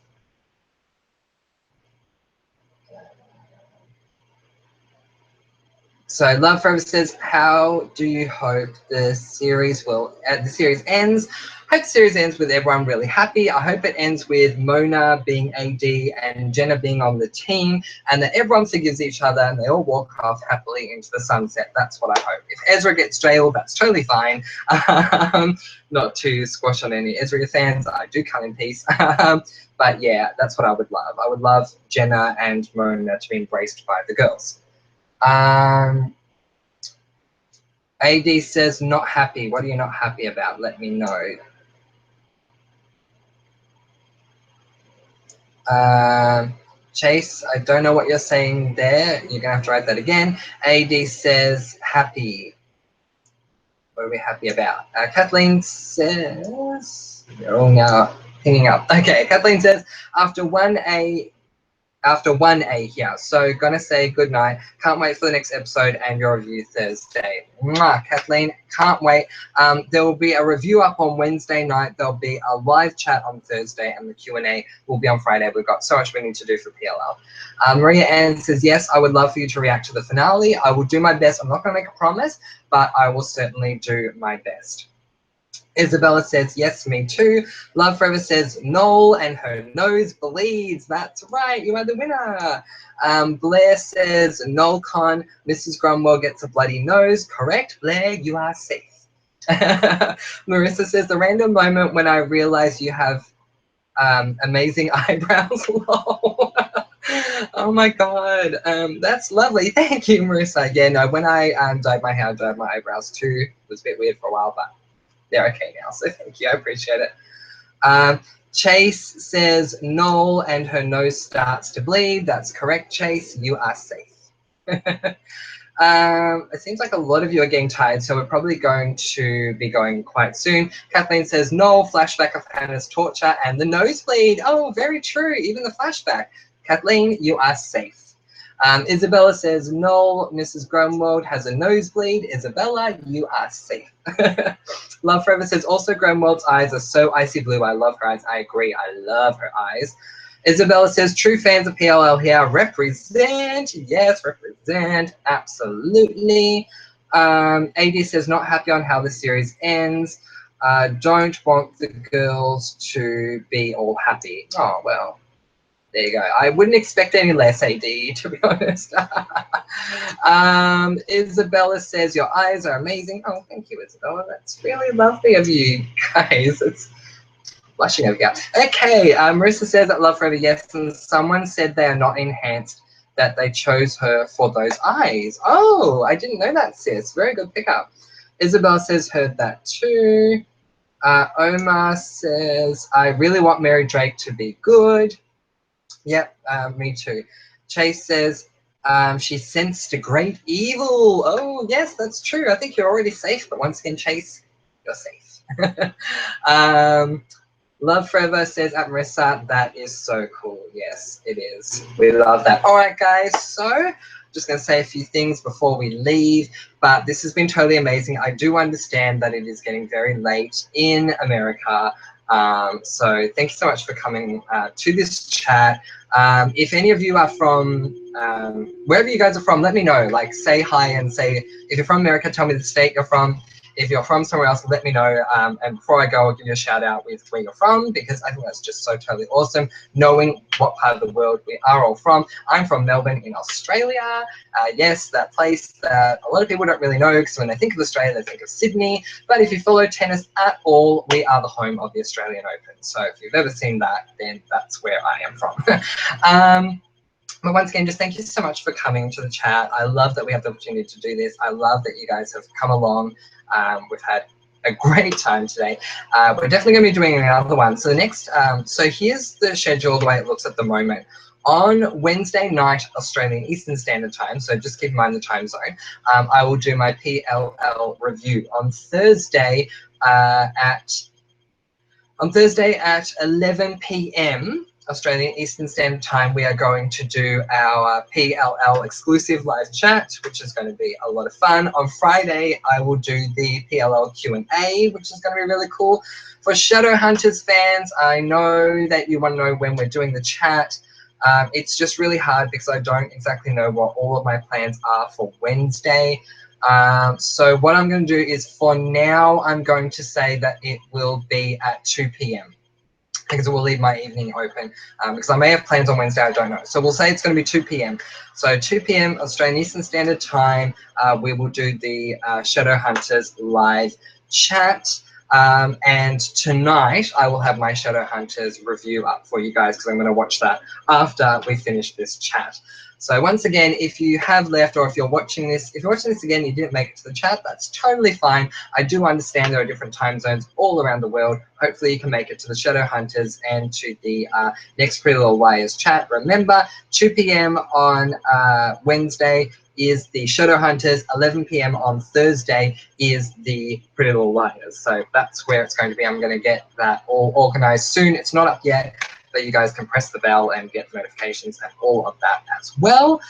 So Love Forever says, how do you hope the series ends? I hope the series ends with everyone really happy. I hope it ends with Mona being AD and Jenna being on the team and that everyone forgives each other and they all walk off happily into the sunset. That's what I hope. If Ezra gets jailed, that's totally fine. Not to squash on any Ezra fans. I do come in peace. But yeah, that's what I would love. I would love Jenna and Mona to be embraced by the girls. AD says not happy. What are you not happy about? Let me know. Chase, I don't know what you're saying there. You're gonna have to write that again. AD says happy. What are we happy about? Kathleen says you're all now pinging up. Okay, Kathleen says after 1A here. So gonna say good night. Can't wait for the next episode and your review Thursday. Mwah, Kathleen, can't wait. There will be a review up on Wednesday night. There'll be a live chat on Thursday and the Q&A will be on Friday. We've got so much we need to do for PLL. Maria Ann says, yes, I would love for you to react to the finale. I will do my best. I'm not gonna make a promise, but I will certainly do my best. Isabella says, yes, me too. Love Forever says, Noel and her nose bleeds. That's right, you are the winner. Blair says, Noel con, Mrs. Grumwell gets a bloody nose. Correct, Blair, you are safe. Marissa says, the random moment when I realize you have amazing eyebrows. Oh my god, that's lovely. Thank you, Marissa. Yeah, no, when I dyed my hair, dyed my eyebrows too. It was a bit weird for a while, but they're okay now, so thank you. I appreciate it. Chase says Noel and her nose starts to bleed. That's correct, Chase. You are safe. It seems like a lot of you are getting tired, so we're probably going to be going quite soon. Kathleen says, no, flashback of Hannah's torture and the nosebleed. Oh, very true, even the flashback. Kathleen, you are safe. Isabella says, no, Mrs. Grunwald has a nosebleed. Isabella, you are safe. Love Forever says, also Grunwald's eyes are so icy blue. I love her eyes. I agree. I love her eyes. Isabella says, true fans of PLL here. Represent. Yes, represent. Absolutely. AD says, not happy on how the series ends. Don't want the girls to be all happy. Oh, well. There you go. I wouldn't expect any less, AD, to be honest. Isabella says, your eyes are amazing. Oh, thank you, Isabella. That's really lovely of you guys. It's blushing over here. Okay, Marissa says that Love Forever, yes, and someone said they are not enhanced, that they chose her for those eyes. Oh, I didn't know that, sis. Very good pickup. Isabella says, heard that too. Omar says, I really want Mary Drake to be good. Yep, me too. Chase says, she sensed a great evil. Oh, yes, that's true. I think you're already safe, but once again, Chase, you're safe. Love Forever says at Marissa, that is so cool. Yes, it is. We love that. All right, guys, so just going to say a few things before we leave, but this has been totally amazing. I do understand that it is getting very late in America. So thank you so much for coming to this chat. If any of you are from wherever you guys are from, let me know. Like, say hi and say, if you're from America, tell me the state you're from. If you're from somewhere else, let me know. And before I go, I'll give you a shout out with where you're from, because I think that's just so totally awesome, knowing what part of the world we are all from. I'm from Melbourne in Australia. Yes, that place that a lot of people don't really know, because when they think of Australia, they think of Sydney. But if you follow tennis at all, we are the home of the Australian Open. So if you've ever seen that, then that's where I am from. But once again, just thank you so much for coming to the chat. I love that we have the opportunity to do this. I love that you guys have come along. We've had a great time today. We're definitely going to be doing another one. So the next, so here's the schedule the way it looks at the moment. On Wednesday night, Australian Eastern Standard Time, so just keep in mind the time zone, I will do my PLL review. On Thursday at 11 p.m. Australian Eastern Standard Time, we are going to do our PLL exclusive live chat, which is going to be a lot of fun. On Friday, I will do the PLL Q&A, which is going to be really cool. For Shadowhunters fans, I know that you want to know when we're doing the chat. It's just really hard because I don't exactly know what all of my plans are for Wednesday. So what I'm going to do is, for now, I'm going to say that it will be at 2 p.m. because it will leave my evening open, because I may have plans on Wednesday, I don't know. So we'll say it's going to be 2 p.m. So 2 p.m. Australian Eastern Standard Time, we will do the Shadowhunters live chat. And tonight I will have my Shadowhunters review up for you guys, because I'm going to watch that after we finish this chat. So once again, if you have left, or if you're watching this again, you didn't make it to the chat, that's totally fine. I do understand there are different time zones all around the world. Hopefully you can make it to the Shadowhunters and to the next Pretty Little Liars chat. Remember, 2 p.m. on Wednesday is the Shadowhunters, 11 p.m. on Thursday is the Pretty Little Liars. So that's where it's going to be. I'm going to get that all organized soon. It's not up yet, but you guys can press the bell and get notifications and all of that as well.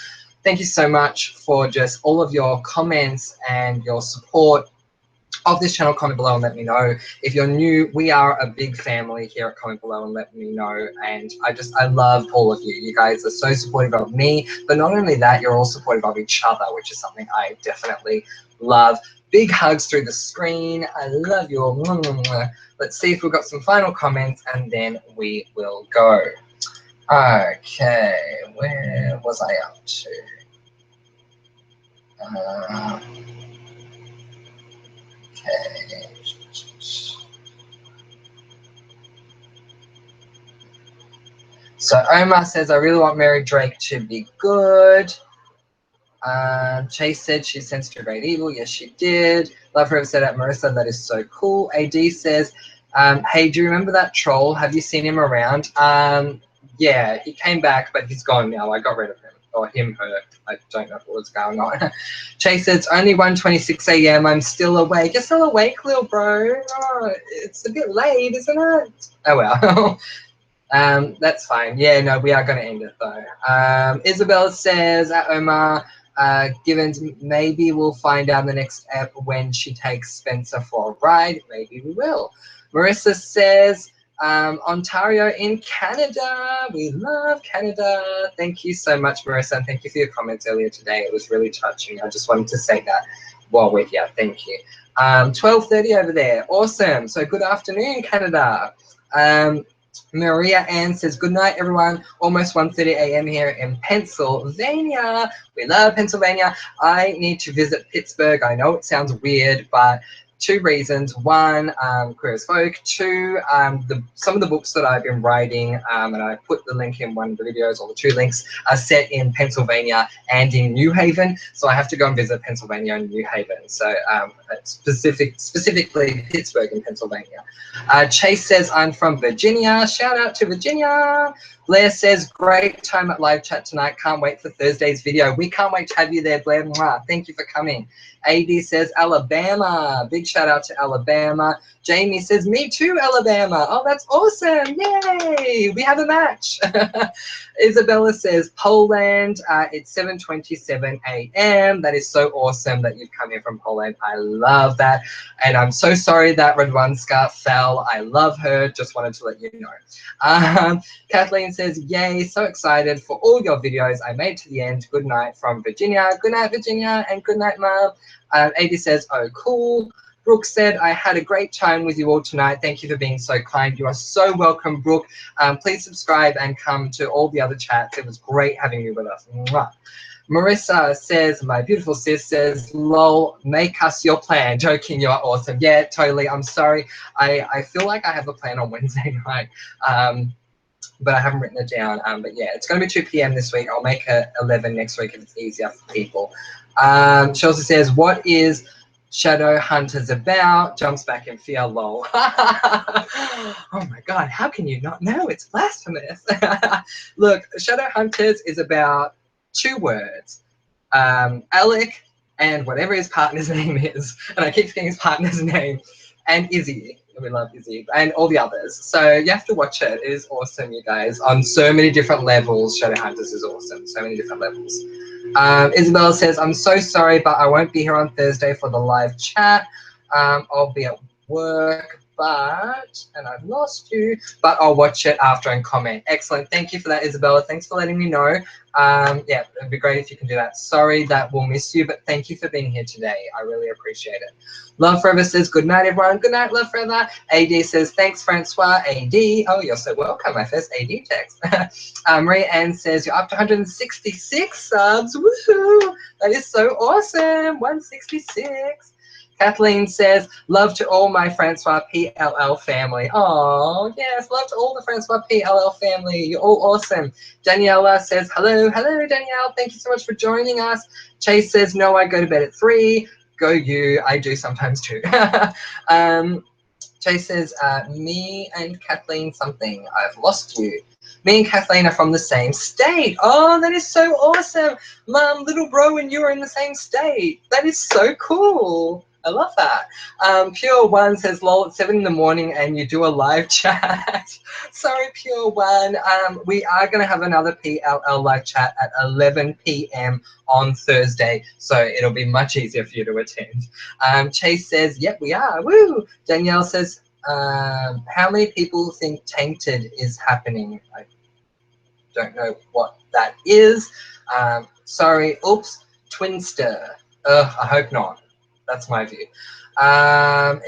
Thank you so much for just all of your comments and your support of this channel. Comment below and let me know. If you're new, we are a big family here at Comment Below and let me know. And I love all of you. You guys are so supportive of me, but not only that, you're all supportive of each other, which is something I definitely love. Big hugs through the screen. I love you all. Let's see if we've got some final comments and then we will go. Okay, where was I up to? Okay. So Omar says, I really want Mary Drake to be good. Chase said she sensed a great evil. Yes, she did. Love Forever said at Marissa, that is so cool. AD says, hey, do you remember that troll? Have you seen him around? Yeah, he came back, but he's gone now. I got rid of him. or him, her. I don't know what was going on. Chase says, it's only 1:26 a.m. I'm still awake. You're still awake, little bro. Oh, it's a bit late, isn't it? Oh, well. That's fine. Yeah, no, we are going to end it, though. Isabel says, Omar, Givens, maybe we'll find out in the next app when she takes Spencer for a ride. Maybe we will. Marissa says, Ontario in Canada. We love Canada. Thank you so much, Marissa, and thank you for your comments earlier today. It was really touching. I just wanted to say that while we're here. Thank you. 12:30 over there. Awesome. So good afternoon, Canada. Maria Ann says, good night, everyone. Almost 1:30 a.m. here in Pennsylvania. We love Pennsylvania. I need to visit Pittsburgh. I know it sounds weird, but 2 reasons. 1, Queer as Folk. 2, some of the books that I've been writing, and I put the link in one of the videos, or the 2 links, are set in Pennsylvania and in New Haven. So I have to go and visit Pennsylvania and New Haven. So specifically Pittsburgh in Pennsylvania. Chase says, I'm from Virginia. Shout out to Virginia. Blair says, great time at live chat tonight. Can't wait for Thursday's video. We can't wait to have you there, Blair. Mwah. Thank you for coming. AD says, Alabama. Big shout out to Alabama. Jamie says, me too, Alabama. Oh, that's awesome. Yay. We have a match. Isabella says, Poland. It's 7:27 a.m. That is so awesome that you've come here from Poland. I love that. And I'm so sorry that Radwanska fell. I love her. Just wanted to let you know. Kathleen says, yay, so excited for all your videos. I made to the end. Good night from Virginia. Good night, Virginia, and good night, Mom. AD says, oh, cool. Brooke said, I had a great time with you all tonight. Thank you for being so kind. You are so welcome, Brooke. Please subscribe and come to all the other chats. It was great having you with us. Mwah. Marissa says, my beautiful sis says, lol, make us your plan. Joking, you are awesome. Yeah, totally. I'm sorry. I feel like I have a plan on Wednesday night, but I haven't written it down. But yeah, it's going to be 2 p.m. this week. I'll make it 11 next week if it's easier for people. She also says, what is Shadowhunters about? Jumps back in fear, lol. Oh my God, how can you not know? It's blasphemous. Look, Shadowhunters is about 2 words. Alec and whatever his partner's name is, and I keep forgetting his partner's name, and Izzy. We love Izzy, and all the others. So you have to watch it. It is awesome, you guys, on so many different levels. Shadowhunters is awesome, so many different levels. Isabel says, I'm so sorry, but I won't be here on Thursday for the live chat. I'll be at work, and I've lost you, but I'll watch it after and comment. Excellent. Thank you for that, Isabella. Thanks for letting me know. Yeah, it'd be great if you can do that. Sorry that we'll miss you, but thank you for being here today. I really appreciate it. Love Forever says, good night, everyone. Good night, Love Forever. AD says, thanks, Francois. AD, oh, you're so welcome. My first AD text. Maria Ann says, you're up to 166 subs. Woohoo! That is so awesome. 166. Kathleen says, love to all my Francois PLL family. Oh, yes, love to all the Francois PLL family. You're all awesome. Daniela says, hello. Hello, Danielle. Thank you so much for joining us. Chase says, no, I go to bed at 3. Go you. I do sometimes too. Chase says, me and Kathleen something. I've lost you. Me and Kathleen are from the same state. Oh, that is so awesome. Mom, little bro, and you are in the same state. That is so cool. I love that. Pure One says, lol, it's 7 in the morning and you do a live chat. Sorry, Pure One. We are going to have another PLL live chat at 11 p.m. on Thursday, so it'll be much easier for you to attend. Chase says, yep, we are. Woo! Danielle says, how many people think Tainted is happening? I don't know what that is. Sorry, oops, Twinster. I hope not. That's my view.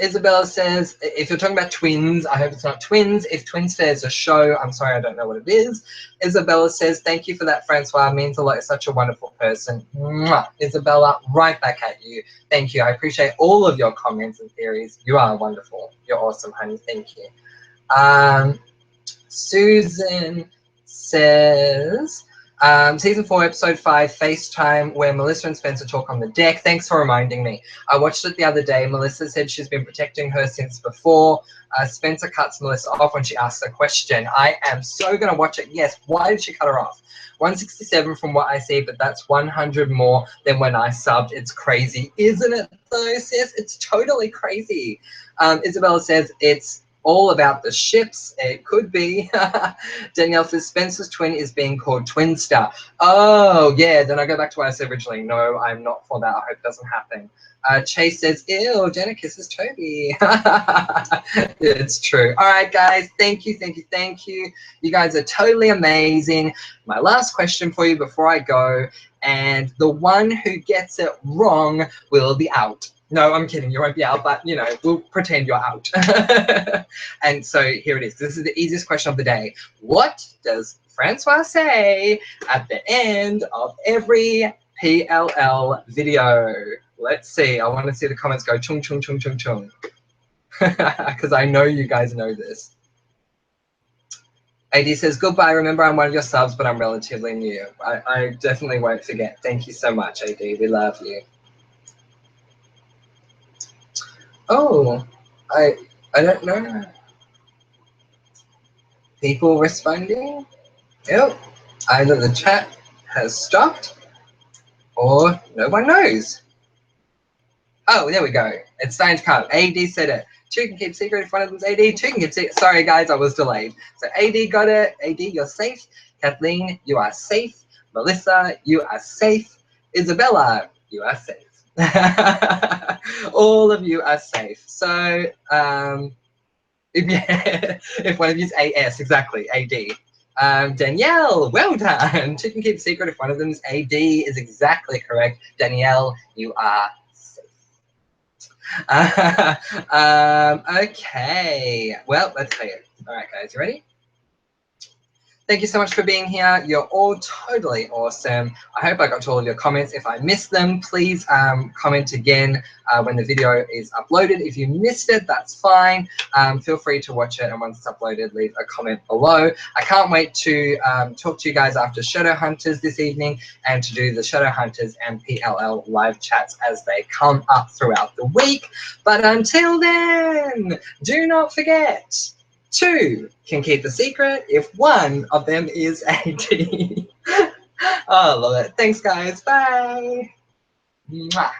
Isabella says, if you're talking about twins, I hope it's not twins. If Twinster is a show, I'm sorry, I don't know what it is. Isabella says, thank you for that, Francois. It means a lot. You're such a wonderful person. Mwah. Isabella, right back at you. Thank you. I appreciate all of your comments and theories. You are wonderful. You're awesome, honey. Thank you. Susan says, Season 4, episode 5, FaceTime, where Melissa and Spencer talk on the deck. Thanks for reminding me. I watched it the other day. Melissa said she's been protecting her since before. Spencer cuts Melissa off when she asks a question. I am so going to watch it. Yes, why did she cut her off? 167 from what I see, but that's 100 more than when I subbed. It's crazy, isn't it though, sis? It's totally crazy. Isabella says it's all about the ships. It could be. Danielle says Spencer's twin is being called Twinstar. Oh, yeah. Then I go back to what I said originally. No, I'm not for that. I hope it doesn't happen. Chase says, ew, Jenna kisses Toby. It's true. All right, guys. Thank you, thank you, thank you. You guys are totally amazing. My last question for you before I go, and the one who gets it wrong will be out. No, I'm kidding. You won't be out, but, you know, we'll pretend you're out. And so here it is. This is the easiest question of the day. What does Francois say at the end of every PLL video? Let's see. I want to see the comments go chung, chung, chung, chung, chung. Because I know you guys know this. AD says, goodbye. Remember, I'm one of your subs, but I'm relatively new. I definitely won't forget. Thank you so much, AD. We love you. Oh, I don't know. People responding? Yep. Either the chat has stopped or no one knows. Oh, there we go. It's starting to come. AD said it. Two can keep secret if one of them's AD. Two can keep secret. Sorry, guys, I was delayed. So AD got it. AD, you're safe. Kathleen, you are safe. Melissa, you are safe. Isabella, you are safe. All of you are safe. So, if one of you's AS, exactly, AD. Danielle, well done. Two can keep secret if one of them's AD is exactly correct. Danielle, you are safe. Okay, well, let's play it. All right, guys, you ready? Thank you so much for being here. You're all totally awesome. I hope I got to all of your comments. If I missed them, please comment again when the video is uploaded. If you missed it, that's fine. Feel free to watch it, and once it's uploaded, leave a comment below. I can't wait to talk to you guys after Shadowhunters this evening and to do the Shadowhunters and PLL live chats as they come up throughout the week. But until then, do not forget, two can keep the secret if one of them is AD. Oh, I love it. Thanks, guys. Bye. Mwah.